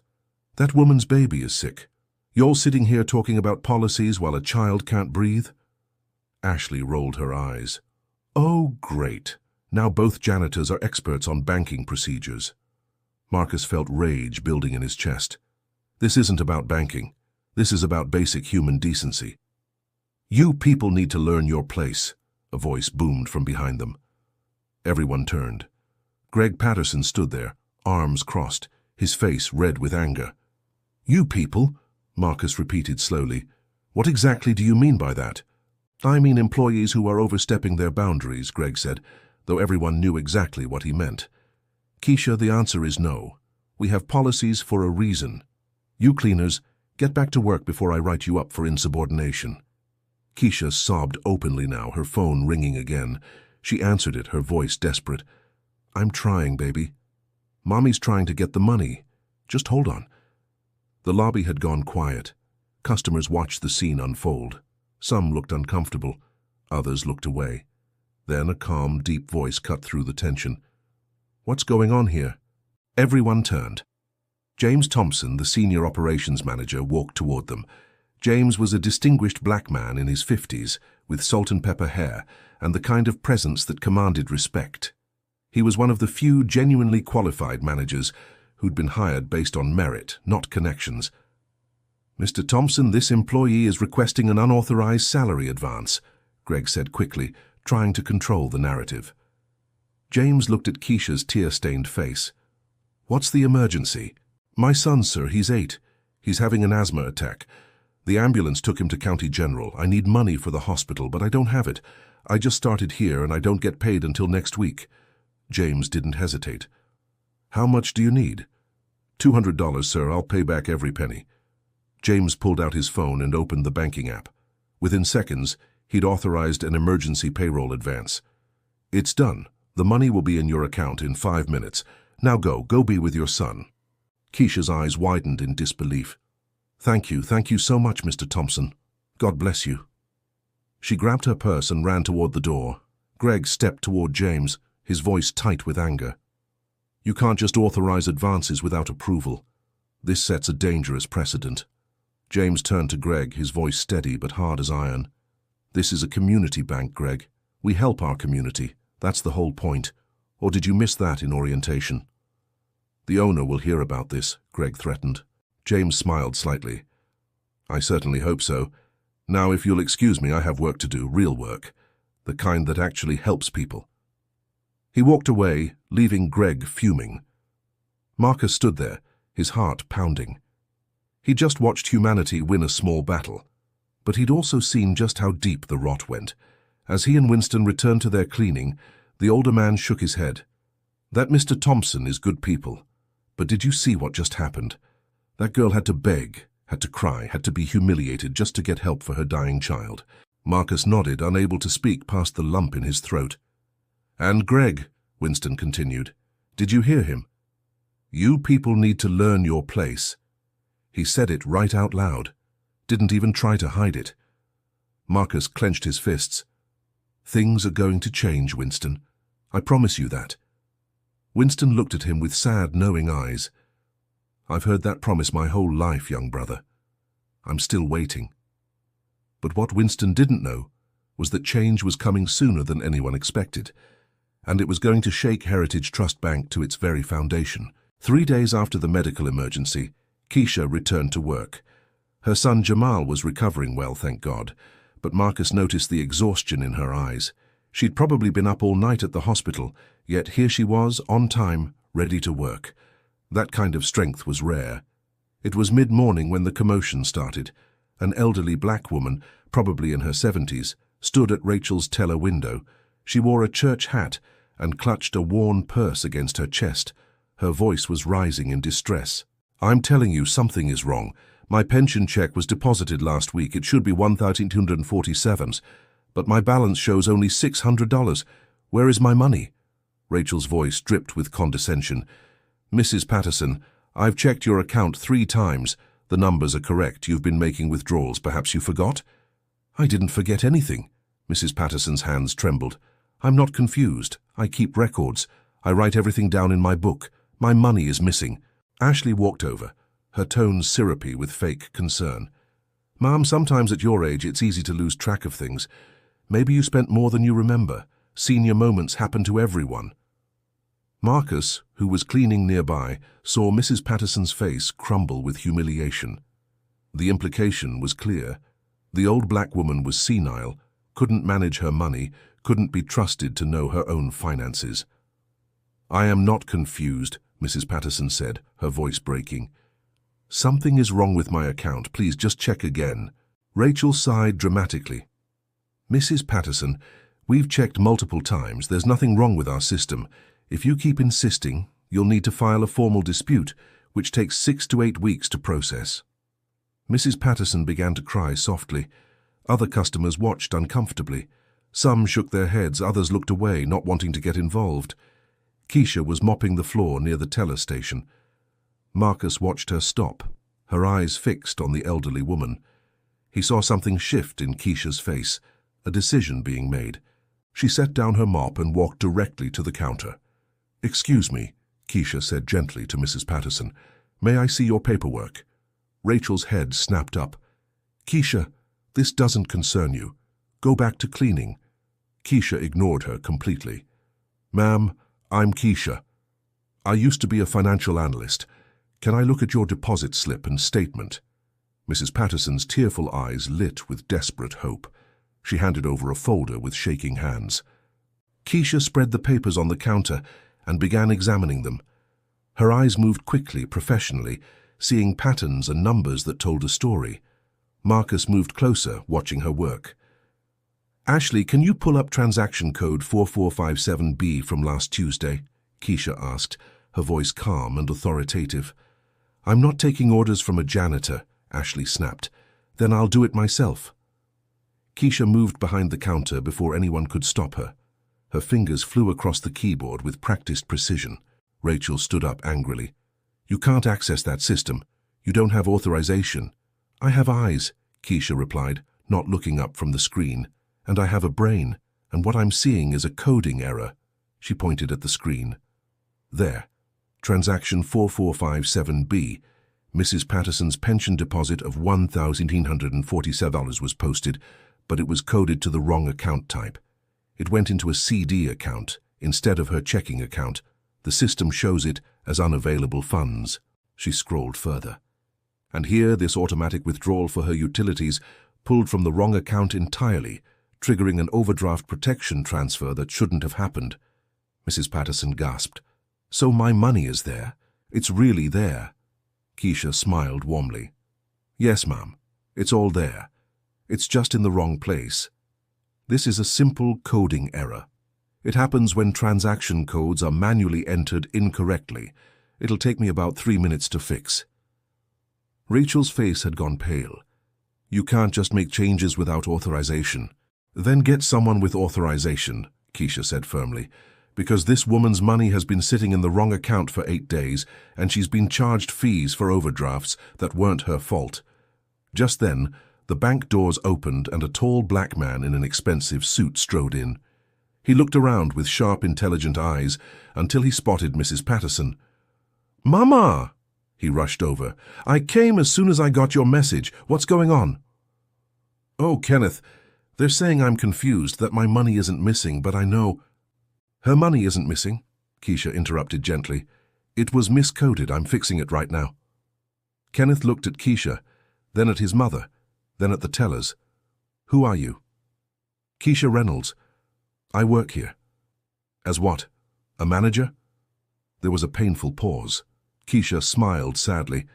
"That woman's baby is sick. You're sitting here talking about policies while a child can't breathe?" Ashley rolled her eyes. "Oh, great. Now both janitors are experts on banking procedures." Marcus felt rage building in his chest. This isn't about banking. This is about basic human decency. "You people need to learn your place," a voice boomed from behind them. Everyone turned. Greg Patterson stood there, arms crossed, his face red with anger. "You people?" Marcus repeated slowly. "What exactly do you mean by that?" "I mean employees who are overstepping their boundaries," Greg said, though everyone knew exactly what he meant. "Keisha, the answer is no. We have policies for a reason. You cleaners, get back to work before I write you up for insubordination." Keisha sobbed openly now, her phone ringing again. She answered it, her voice desperate. "I'm trying, baby. Mommy's trying to get the money. Just hold on." The lobby had gone quiet. Customers watched the scene unfold. Some looked uncomfortable. Others looked away. Then a calm, deep voice cut through the tension. "What's going on here?" Everyone turned. James Thompson, the senior operations manager, walked toward them. James was a distinguished black man in his 50s, with salt and pepper hair, and the kind of presence that commanded respect. He was one of the few genuinely qualified managers who'd been hired based on merit, not connections. "Mr. Thompson, this employee is requesting an unauthorized salary advance," Greg said quickly, trying to control the narrative. James looked at Keisha's tear-stained face. "What's the emergency?" "My son, sir, he's 8. He's having an asthma attack. The ambulance took him to County General. I need money for the hospital, but I don't have it. I just started here and I don't get paid until next week." James didn't hesitate. "How much do you need?" $200, sir. I'll pay back every penny." James pulled out his phone and opened the banking app. Within seconds, he'd authorized an emergency payroll advance. "It's done. The money will be in your account in 5 minutes. Now go be with your son." Keisha's eyes widened in disbelief. Thank you so much, Mr. Thompson. God bless you." She grabbed her purse and ran toward the door. Greg stepped toward James, his voice tight with anger. "You can't just authorize advances without approval. This sets a dangerous precedent." James turned to Greg, his voice steady but hard as iron. "This is a community bank, Greg. We help our community. That's the whole point. Or did you miss that in orientation?" "The owner will hear about this," Greg threatened. James smiled slightly. "I certainly hope so. Now, if you'll excuse me, I have work to do, real work. The kind that actually helps people." He walked away, leaving Greg fuming. Marcus stood there, his heart pounding. He'd just watched humanity win a small battle, but he'd also seen just how deep the rot went. As he and Winston returned to their cleaning, the older man shook his head. "That Mr. Thompson is good people. But did you see what just happened? That girl had to beg, had to cry, had to be humiliated just to get help for her dying child." Marcus nodded, unable to speak past the lump in his throat. "And Greg," Winston continued, "did you hear him? You people need to learn your place." He said it right out loud, didn't even try to hide it. Marcus clenched his fists. "Things are going to change, Winston. I promise you that." Winston looked at him with sad, knowing eyes. "I've heard that promise my whole life, young brother. I'm still waiting." But what Winston didn't know was that change was coming sooner than anyone expected, and it was going to shake Heritage Trust Bank to its very foundation. 3 days after the medical emergency, Keisha returned to work. Her son Jamal was recovering well, thank God, but Marcus noticed the exhaustion in her eyes. She'd probably been up all night at the hospital, yet here she was, on time, ready to work. That kind of strength was rare. It was mid-morning when the commotion started. An elderly black woman, probably in her 70s, stood at Rachel's teller window. She wore a church hat and clutched a worn purse against her chest. Her voice was rising in distress. "I'm telling you, something is wrong. My pension check was deposited last week. It should be $1,347, but my balance shows only $600. Where is my money?" Rachel's voice dripped with condescension. "Mrs. Patterson, I've checked your account 3 times. The numbers are correct. You've been making withdrawals. Perhaps you forgot?" "I didn't forget anything." Mrs. Patterson's hands trembled. "I'm not confused. I keep records. I write everything down in my book. My money is missing." Ashley walked over, her tones syrupy with fake concern. "Ma'am, sometimes at your age it's easy to lose track of things. Maybe you spent more than you remember. Senior moments happen to everyone." Marcus, who was cleaning nearby, saw Mrs. Patterson's face crumble with humiliation. The implication was clear. The old black woman was senile, couldn't manage her money, couldn't be trusted to know her own finances. "I am not confused," Mrs. Patterson said, her voice breaking. "Something is wrong with my account. Please just check again." Rachel sighed dramatically. "Mrs. Patterson, we've checked multiple times. There's nothing wrong with our system. If you keep insisting, you'll need to file a formal dispute, which takes 6 to 8 weeks to process." Mrs. Patterson began to cry softly. Other customers watched uncomfortably. Some shook their heads, others looked away, not wanting to get involved. Keisha was mopping the floor near the teller station. Marcus watched her stop, her eyes fixed on the elderly woman. He saw something shift in Keisha's face, a decision being made. She set down her mop and walked directly to the counter. "Excuse me," Keisha said gently to Mrs. Patterson. "May I see your paperwork?" Rachel's head snapped up. "Keisha, this doesn't concern you. Go back to cleaning." Keisha ignored her completely. "Ma'am, I'm Keisha. I used to be a financial analyst. Can I look at your deposit slip and statement?" Mrs. Patterson's tearful eyes lit with desperate hope. She handed over a folder with shaking hands. Keisha spread the papers on the counter and began examining them. Her eyes moved quickly, professionally, seeing patterns and numbers that told a story. Marcus moved closer, watching her work. "Ashley, can you pull up transaction code 4457B from last Tuesday?" Keisha asked, her voice calm and authoritative. "I'm not taking orders from a janitor," Ashley snapped. "Then I'll do it myself." Keisha moved behind the counter before anyone could stop her. Her fingers flew across the keyboard with practiced precision. Rachel stood up angrily. "You can't access that system. You don't have authorization." "I have eyes," Keisha replied, not looking up from the screen. "And I have a brain, and what I'm seeing is a coding error." She pointed at the screen. "There. Transaction 4457B. Mrs. Patterson's pension deposit of $1,347 was posted, but it was coded to the wrong account type. It went into a CD account instead of her checking account. The system shows it as unavailable funds." She scrolled further. "And here, this automatic withdrawal for her utilities pulled from the wrong account entirely, triggering an overdraft protection transfer that shouldn't have happened." Mrs. Patterson gasped. "So my money is there? It's really there?" Keisha smiled warmly. "Yes, ma'am. It's all there. It's just in the wrong place. This is a simple coding error. It happens when transaction codes are manually entered incorrectly. It'll take me about 3 minutes to fix." Rachel's face had gone pale. "You can't just make changes without authorization." "Then get someone with authorization," Keisha said firmly, "because this woman's money has been sitting in the wrong account for 8 days, and she's been charged fees for overdrafts that weren't her fault." Just then, the bank doors opened and a tall black man in an expensive suit strode in. He looked around with sharp, intelligent eyes until he spotted Mrs. Patterson. "Mama!" He rushed over. "I came as soon as I got your message. What's going on?" "Oh, Kenneth, they're saying I'm confused, that my money isn't missing, but I know—" "Her money isn't missing," Keisha interrupted gently. "It was miscoded. I'm fixing it right now." Kenneth looked at Keisha, then at his mother, then at the tellers. "Who are you?" "Keisha Reynolds. I work here." "As what? A manager?" There was a painful pause. Keisha smiled sadly.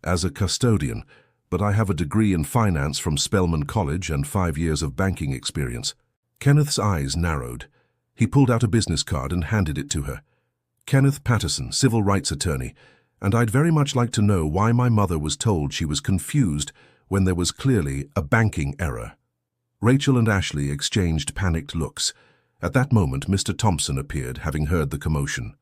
as a custodian, but I have a degree in finance from Spelman College and 5 years of banking experience. Kenneth's eyes narrowed. He pulled out a business card and handed it to her. Kenneth Patterson, civil rights attorney, and I'd very much like to know why my mother was told she was confused when there was clearly a banking error. Rachel and Ashley exchanged panicked looks. At that moment, Mr. Thompson appeared, having heard the commotion.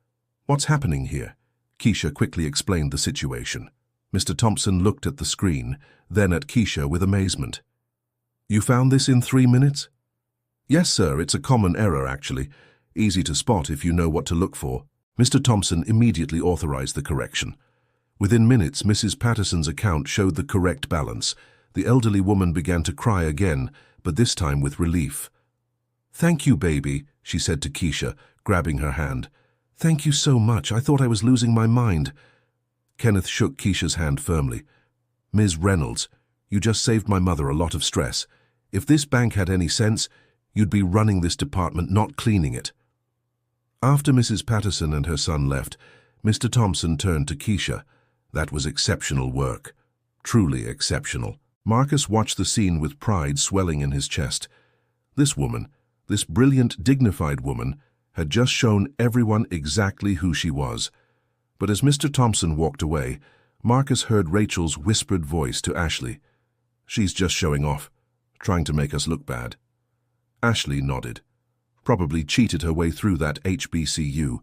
"What's happening here?" Keisha quickly explained the situation. Mr. Thompson looked at the screen, then at Keisha with amazement. "You found this in 3 minutes?" "Yes, sir, it's a common error, actually. Easy to spot if you know what to look for." Mr. Thompson immediately authorized the correction. Within minutes, Mrs. Patterson's account showed the correct balance. The elderly woman began to cry again, but this time with relief. "Thank you, baby," she said to Keisha, grabbing her hand. "Thank you so much. I thought I was losing my mind." Kenneth shook Keisha's hand firmly. "Ms. Reynolds, you just saved my mother a lot of stress. If this bank had any sense, you'd be running this department, not cleaning it." After Mrs. Patterson and her son left, Mr. Thompson turned to Keisha. "That was exceptional work. Truly exceptional." Marcus watched the scene with pride swelling in his chest. This woman, this brilliant, dignified woman, had just shown everyone exactly who she was. But as Mr. Thompson walked away, Marcus heard Rachel's whispered voice to Ashley. "She's just showing off, trying to make us look bad." Ashley nodded. "Probably cheated her way through that HBCU.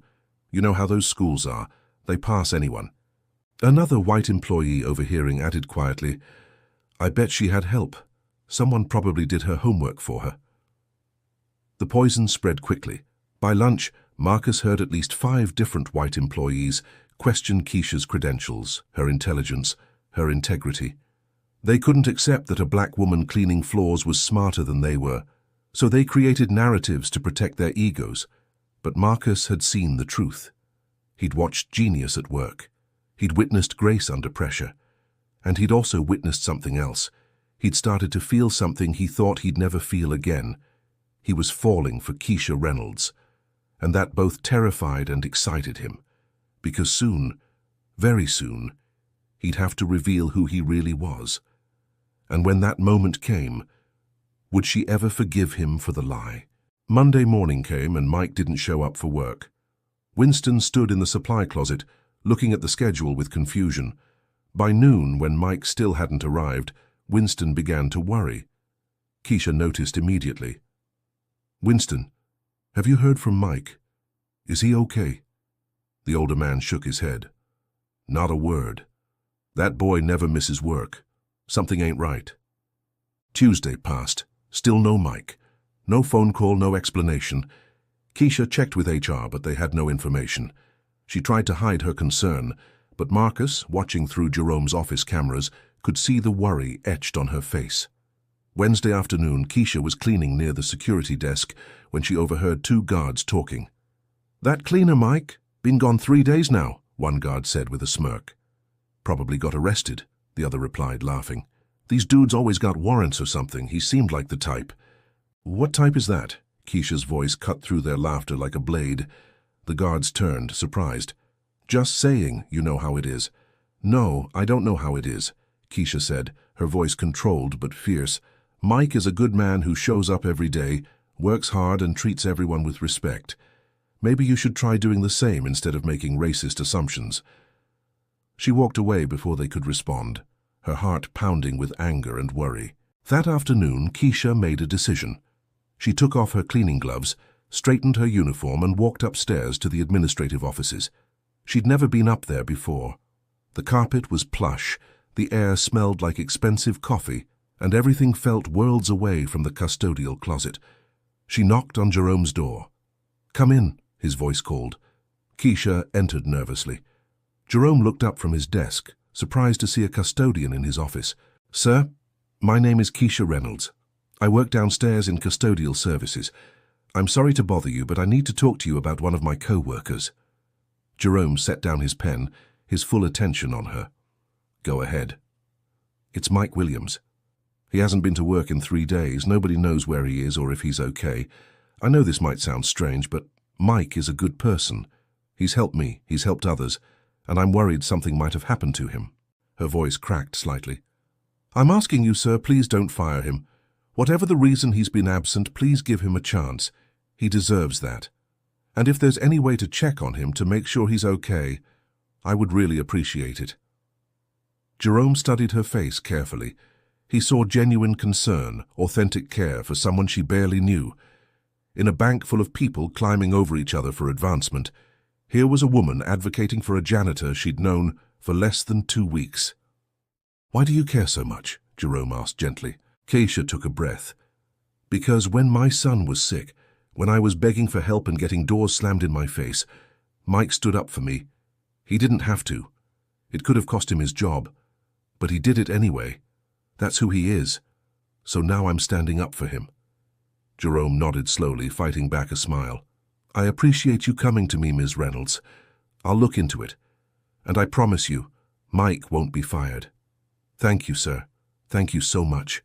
You know how those schools are. They pass anyone." Another white employee overhearing added quietly, "I bet she had help. Someone probably did her homework for her." The poison spread quickly. By lunch, Marcus heard at least 5 different white employees question Keisha's credentials, her intelligence, her integrity. They couldn't accept that a black woman cleaning floors was smarter than they were, so they created narratives to protect their egos. But Marcus had seen the truth. He'd watched genius at work. He'd witnessed grace under pressure. And he'd also witnessed something else. He'd started to feel something he thought he'd never feel again. He was falling for Keisha Reynolds. And that both terrified and excited him. Because soon, very soon, he'd have to reveal who he really was. And when that moment came, would she ever forgive him for the lie? Monday morning came and Mike didn't show up for work. Winston stood in the supply closet, looking at the schedule with confusion. By noon, when Mike still hadn't arrived, Winston began to worry. Keisha noticed immediately. "Winston, have you heard from Mike? Is he okay?" The older man shook his head. "Not a word. That boy never misses work. Something ain't right." Tuesday passed. Still no Mike. No phone call, no explanation. Keisha checked with HR, but they had no information. She tried to hide her concern, but Marcus, watching through Jerome's office cameras, could see the worry etched on her face. Wednesday afternoon, Keisha was cleaning near the security desk when she overheard 2 guards talking. "That cleaner, Mike, been gone 3 days now," one guard said with a smirk. "Probably got arrested," the other replied, laughing. "These dudes always got warrants or something. He seemed like the type." "What type is that?" Keisha's voice cut through their laughter like a blade. The guards turned, surprised. "Just saying, you know how it is." "No, I don't know how it is," Keisha said, her voice controlled but fierce. "Mike is a good man who shows up every day, works hard and treats everyone with respect. Maybe you should try doing the same instead of making racist assumptions." She walked away before they could respond, her heart pounding with anger and worry. That afternoon, Keisha made a decision. She took off her cleaning gloves, straightened her uniform, and walked upstairs to the administrative offices. She'd never been up there before. The carpet was plush, the air smelled like expensive coffee, and everything felt worlds away from the custodial closet. She knocked on Jerome's door. "Come in," his voice called. Keisha entered nervously. Jerome looked up from his desk, surprised to see a custodian in his office. "Sir, my name is Keisha Reynolds. I work downstairs in custodial services. I'm sorry to bother you, but I need to talk to you about one of my co-workers." Jerome set down his pen, his full attention on her. "Go ahead." "It's Mike Williams. He hasn't been to work in 3 days. Nobody knows where he is or if he's okay. I know this might sound strange, but Mike is a good person. He's helped me, he's helped others, and I'm worried something might have happened to him." Her voice cracked slightly. "I'm asking you, sir, please don't fire him. Whatever the reason he's been absent, please give him a chance. He deserves that. And if there's any way to check on him to make sure he's okay, I would really appreciate it." Jerome studied her face carefully. He saw genuine concern, authentic care for someone she barely knew. In a bank full of people climbing over each other for advancement, here was a woman advocating for a janitor she'd known for less than 2 weeks. "Why do you care so much?" Jerome asked gently. Keisha took a breath. "Because when my son was sick, when I was begging for help and getting doors slammed in my face, Mike stood up for me. He didn't have to. It could have cost him his job. But he did it anyway. That's who he is. So now I'm standing up for him." Jerome nodded slowly, fighting back a smile. "I appreciate you coming to me, Ms. Reynolds. I'll look into it. And I promise you, Mike won't be fired." "Thank you, sir. Thank you so much."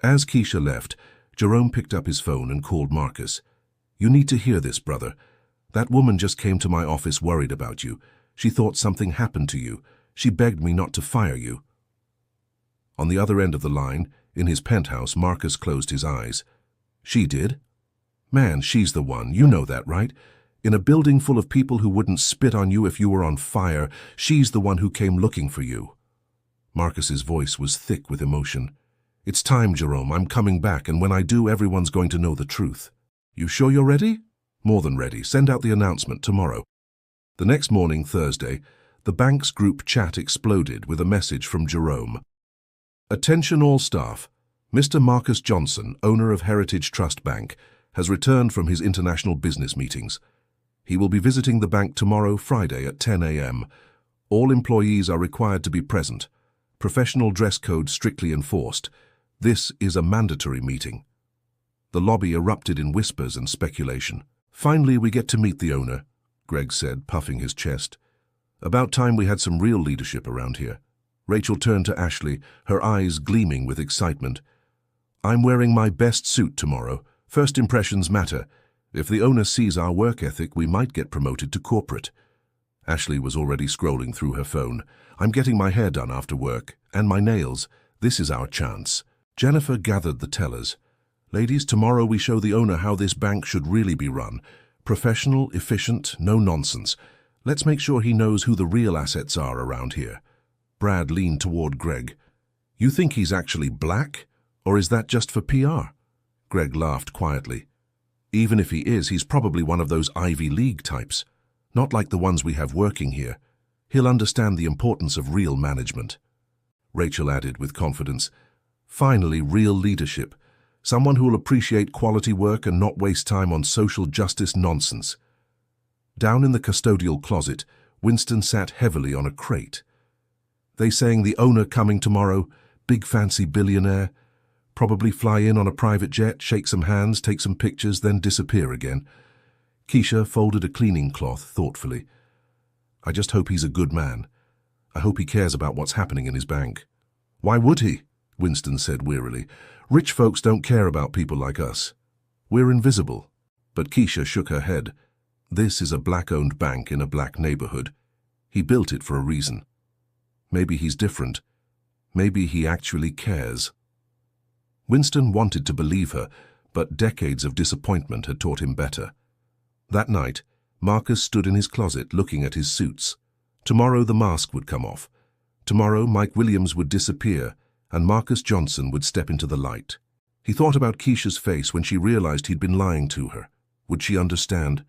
As Keisha left, Jerome picked up his phone and called Marcus. "You need to hear this, brother. That woman just came to my office worried about you. She thought something happened to you. She begged me not to fire you." On the other end of the line, in his penthouse, Marcus closed his eyes. "She did? Man, she's the one. You know that, right? In a building full of people who wouldn't spit on you if you were on fire, she's the one who came looking for you." Marcus's voice was thick with emotion. "It's time, Jerome. I'm coming back, and when I do, everyone's going to know the truth." "You sure you're ready?" "More than ready. Send out the announcement tomorrow." The next morning, Thursday, the bank's group chat exploded with a message from Jerome. "Attention all staff. Mr. Marcus Johnson, owner of Heritage Trust Bank, has returned from his international business meetings. He will be visiting the bank tomorrow, Friday at 10 a.m. All employees are required to be present. Professional dress code strictly enforced. This is a mandatory meeting." The lobby erupted in whispers and speculation. "Finally, we get to meet the owner," Greg said, puffing his chest. "About time we had some real leadership around here." Rachel turned to Ashley, her eyes gleaming with excitement. "I'm wearing my best suit tomorrow. First impressions matter. If the owner sees our work ethic, we might get promoted to corporate." Ashley was already scrolling through her phone. "I'm getting my hair done after work, and my nails. This is our chance." Jennifer gathered the tellers. "Ladies, tomorrow we show the owner how this bank should really be run. Professional, efficient, no nonsense. Let's make sure he knows who the real assets are around here." Brad leaned toward Greg. "You think he's actually black? Or is that just for PR?" Greg laughed quietly. "Even if he is, he's probably one of those Ivy League types. Not like the ones we have working here. He'll understand the importance of real management." Rachel added with confidence, "Finally, real leadership. Someone who will appreciate quality work and not waste time on social justice nonsense." Down in the custodial closet, Winston sat heavily on a crate. "They saying the owner coming tomorrow, big fancy billionaire. Probably fly in on a private jet, shake some hands, take some pictures, then disappear again." Keisha folded a cleaning cloth thoughtfully. "I just hope he's a good man. I hope he cares about what's happening in his bank." "Why would he?" Winston said wearily. "Rich folks don't care about people like us. We're invisible." But Keisha shook her head. "This is a black-owned bank in a black neighborhood. He built it for a reason. Maybe he's different. Maybe he actually cares." Winston wanted to believe her, but decades of disappointment had taught him better. That night, Marcus stood in his closet looking at his suits. Tomorrow the mask would come off. Tomorrow Mike Williams would disappear, and Marcus Johnson would step into the light. He thought about Keisha's face when she realized he'd been lying to her. Would she understand?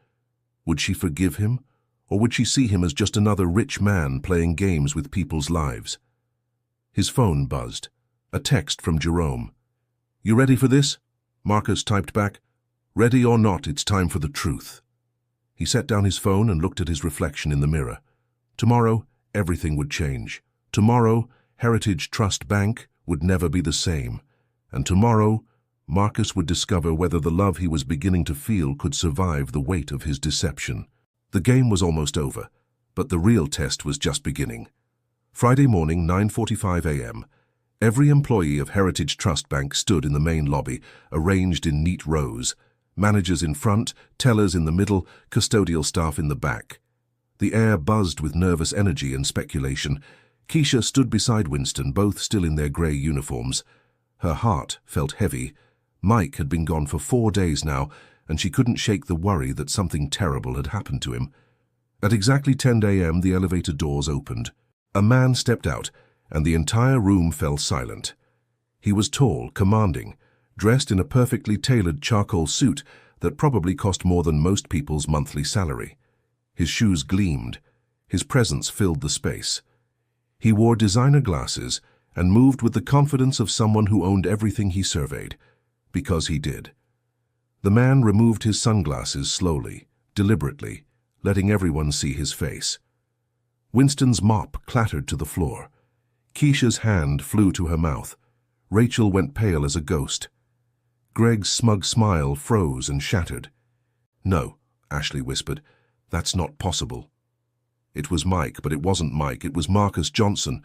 Would she forgive him? Or would she see him as just another rich man playing games with people's lives? His phone buzzed. A text from Jerome. "You ready for this?" Marcus typed back. "Ready or not, it's time for the truth." He set down his phone and looked at his reflection in the mirror. Tomorrow, everything would change. Tomorrow, Heritage Trust Bank would never be the same. And tomorrow, Marcus would discover whether the love he was beginning to feel could survive the weight of his deception. The game was almost over, but the real test was just beginning. Friday morning, 9:45 a.m., every employee of Heritage Trust Bank stood in the main lobby, arranged in neat rows. Managers in front, tellers in the middle, custodial staff in the back. The air buzzed with nervous energy and speculation. Keisha stood beside Winston, both still in their grey uniforms. Her heart felt heavy. Mike had been gone for 4 days now, and she couldn't shake the worry that something terrible had happened to him. At exactly 10 a.m., the elevator doors opened. A man stepped out, and the entire room fell silent. He was tall, commanding, dressed in a perfectly tailored charcoal suit that probably cost more than most people's monthly salary. His shoes gleamed. His presence filled the space. He wore designer glasses and moved with the confidence of someone who owned everything he surveyed, because he did. The man removed his sunglasses slowly, deliberately, letting everyone see his face. Winston's mop clattered to the floor. Keisha's hand flew to her mouth. Rachel went pale as a ghost. Greg's smug smile froze and shattered. "No," Ashley whispered. "That's not possible." It was Mike, but it wasn't Mike. It was Marcus Johnson.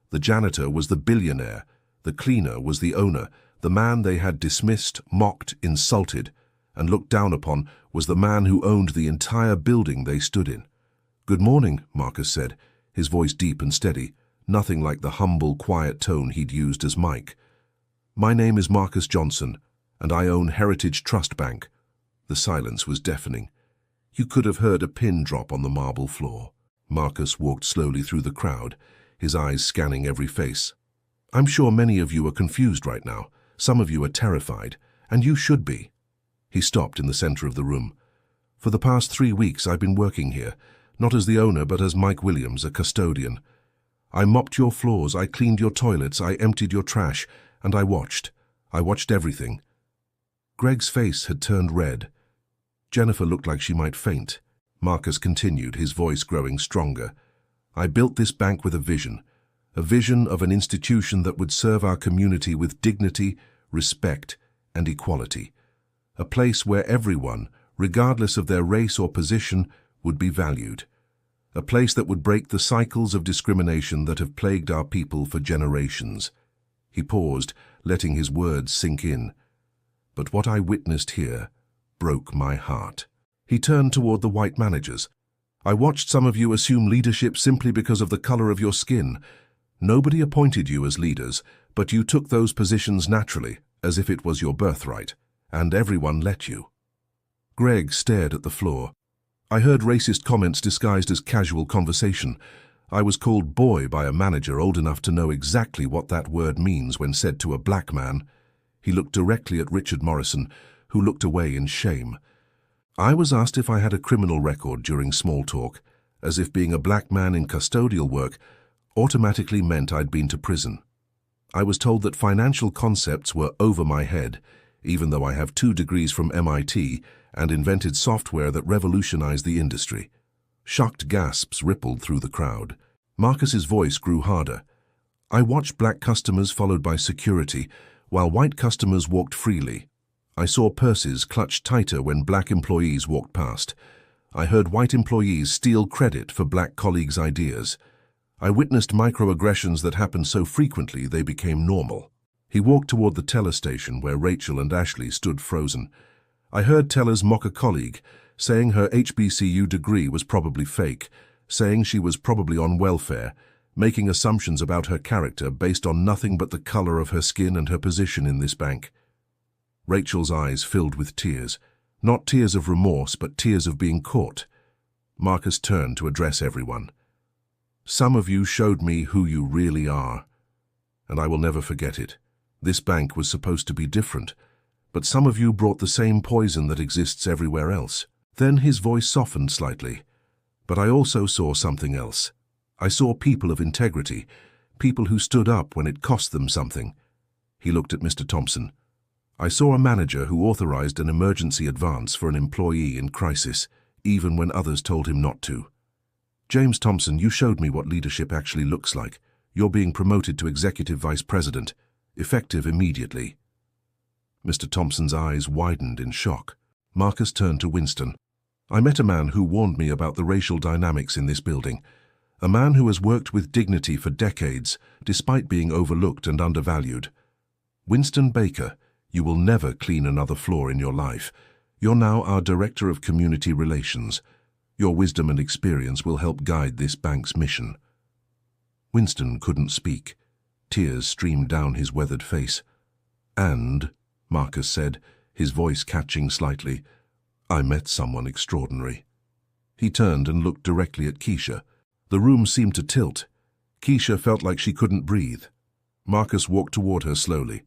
The janitor was the billionaire. The cleaner was the owner. The man they had dismissed, mocked, insulted, and looked down upon was the man who owned the entire building they stood in. "Good morning," Marcus said, his voice deep and steady, nothing like the humble, quiet tone he'd used as Mike. "My name is Marcus Johnson, and I own Heritage Trust Bank." The silence was deafening. You could have heard a pin drop on the marble floor. Marcus walked slowly through the crowd, his eyes scanning every face. "I'm sure many of you are confused right now. Some of you are terrified, and you should be." He stopped in the center of the room. "For the past 3 weeks I've been working here, not as the owner but as Mike Williams, a custodian. I mopped your floors, I cleaned your toilets, I emptied your trash, and I watched. I watched everything." Greg's face had turned red. Jennifer looked like she might faint. Marcus continued, his voice growing stronger. "I built this bank with a vision of an institution that would serve our community with dignity, respect, and equality. A place where everyone, regardless of their race or position, would be valued. A place that would break the cycles of discrimination that have plagued our people for generations." He paused, letting his words sink in. "But what I witnessed here broke my heart." He turned toward the white managers. "I watched some of you assume leadership simply because of the color of your skin. Nobody appointed you as leaders, but you took those positions naturally, as if it was your birthright, and everyone let you." Greg stared at the floor. "I heard racist comments disguised as casual conversation. I was called boy by a manager old enough to know exactly what that word means when said to a black man." He looked directly at Richard Morrison, who looked away in shame. "I was asked if I had a criminal record during small talk, as if being a black man in custodial work automatically meant I'd been to prison. I was told that financial concepts were over my head, even though I have 2 degrees from MIT and invented software that revolutionized the industry." Shocked gasps rippled through the crowd. Marcus's voice grew harder. "I watched black customers followed by security, while white customers walked freely. I saw purses clutched tighter when black employees walked past. I heard white employees steal credit for black colleagues' ideas. I witnessed microaggressions that happened so frequently they became normal." He walked toward the teller station where Rachel and Ashley stood frozen. "I heard tellers mock a colleague, saying her HBCU degree was probably fake, saying she was probably on welfare, making assumptions about her character based on nothing but the color of her skin and her position in this bank." Rachel's eyes filled with tears, not tears of remorse, but tears of being caught. Marcus turned to address everyone. "Some of you showed me who you really are, and I will never forget it. This bank was supposed to be different, but some of you brought the same poison that exists everywhere else." Then his voice softened slightly. "But I also saw something else. I saw people of integrity, people who stood up when it cost them something." He looked at Mr. Thompson. "I saw a manager who authorized an emergency advance for an employee in crisis, even when others told him not to. James Thompson, you showed me what leadership actually looks like. You're being promoted to Executive Vice President, effective immediately." Mr. Thompson's eyes widened in shock. Marcus turned to Winston. "I met a man who warned me about the racial dynamics in this building. A man who has worked with dignity for decades, despite being overlooked and undervalued. Winston Baker, you will never clean another floor in your life. You're now our Director of Community Relations. Your wisdom and experience will help guide this bank's mission." Winston couldn't speak. Tears streamed down his weathered face. "And," Marcus said, his voice catching slightly, "I met someone extraordinary." He turned and looked directly at Keisha. The room seemed to tilt. Keisha felt like she couldn't breathe. Marcus walked toward her slowly.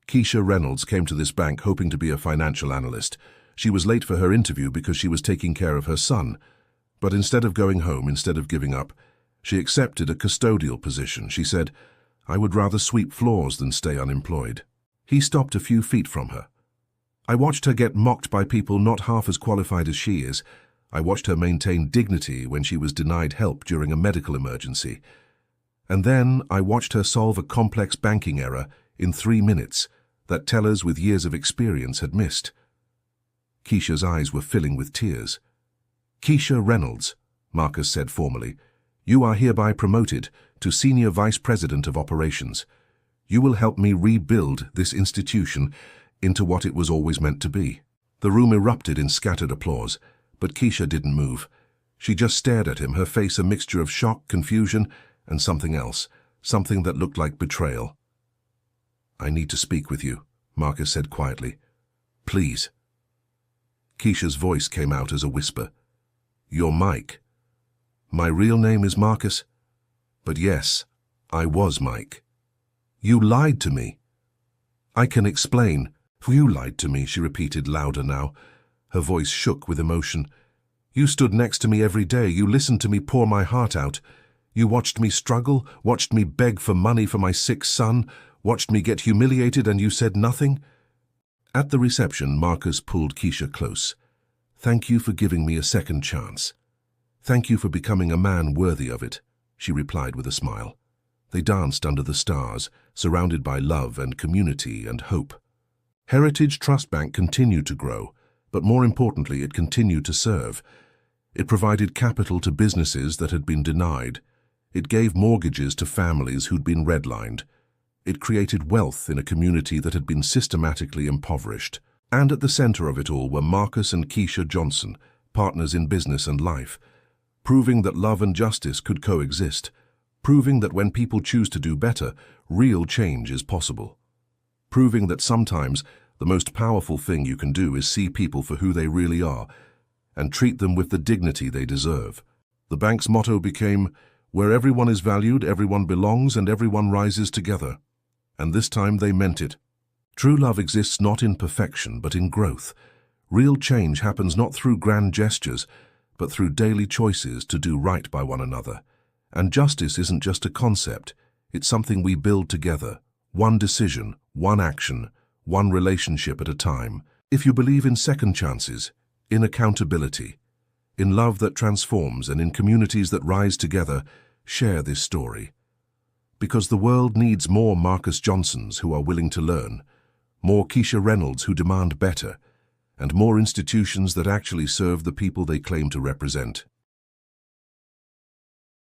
Keisha Reynolds came to this bank hoping to be a financial analyst. She was late for her interview because she was taking care of her son. But instead of going home, instead of giving up, she accepted a custodial position. She said, "I would rather sweep floors than stay unemployed." He stopped a few feet from her. "I watched her get mocked by people not half as qualified as she is. I watched her maintain dignity when she was denied help during a medical emergency. And then I watched her solve a complex banking error in 3 minutes that tellers with years of experience had missed." Keisha's eyes were filling with tears. "Keisha Reynolds," Marcus said formally, "you are hereby promoted to Senior Vice President of Operations. You will help me rebuild this institution into what it was always meant to be." The room erupted in scattered applause, but Keisha didn't move. She just stared at him, her face a mixture of shock, confusion, and something else, something that looked like betrayal. "I need to speak with you," Marcus said quietly. "Please." Keisha's voice came out as a whisper. "You're Mike." "My real name is Marcus." "But yes, I was Mike." "You lied to me." "I can explain." "You lied to me," she repeated louder now. Her voice shook with emotion. "You stood next to me every day. You listened to me pour my heart out. You watched me struggle, watched me beg for money for my sick son, watched me get humiliated, and you said nothing." At the reception, Marcus pulled Keisha close. "Thank you for giving me a second chance. Thank you for becoming a man worthy of it," she replied with a smile. They danced under the stars, surrounded by love and community and hope. Heritage Trust Bank continued to grow, but more importantly, it continued to serve. It provided capital to businesses that had been denied. It gave mortgages to families who'd been redlined. It created wealth in a community that had been systematically impoverished. And at the center of it all were Marcus and Keisha Johnson, partners in business and life, proving that love and justice could coexist, proving that when people choose to do better, real change is possible, proving that sometimes the most powerful thing you can do is see people for who they really are and treat them with the dignity they deserve. The bank's motto became, "Where everyone is valued, everyone belongs, and everyone rises together." And this time they meant it. True love exists not in perfection, but in growth. Real change happens not through grand gestures, but through daily choices to do right by one another. And justice isn't just a concept, it's something we build together. One decision, one action, one relationship at a time. If you believe in second chances, in accountability, in love that transforms, and in communities that rise together, share this story. Because the world needs more Marcus Johnsons who are willing to learn, more Keisha Reynolds who demand better, and more institutions that actually serve the people they claim to represent.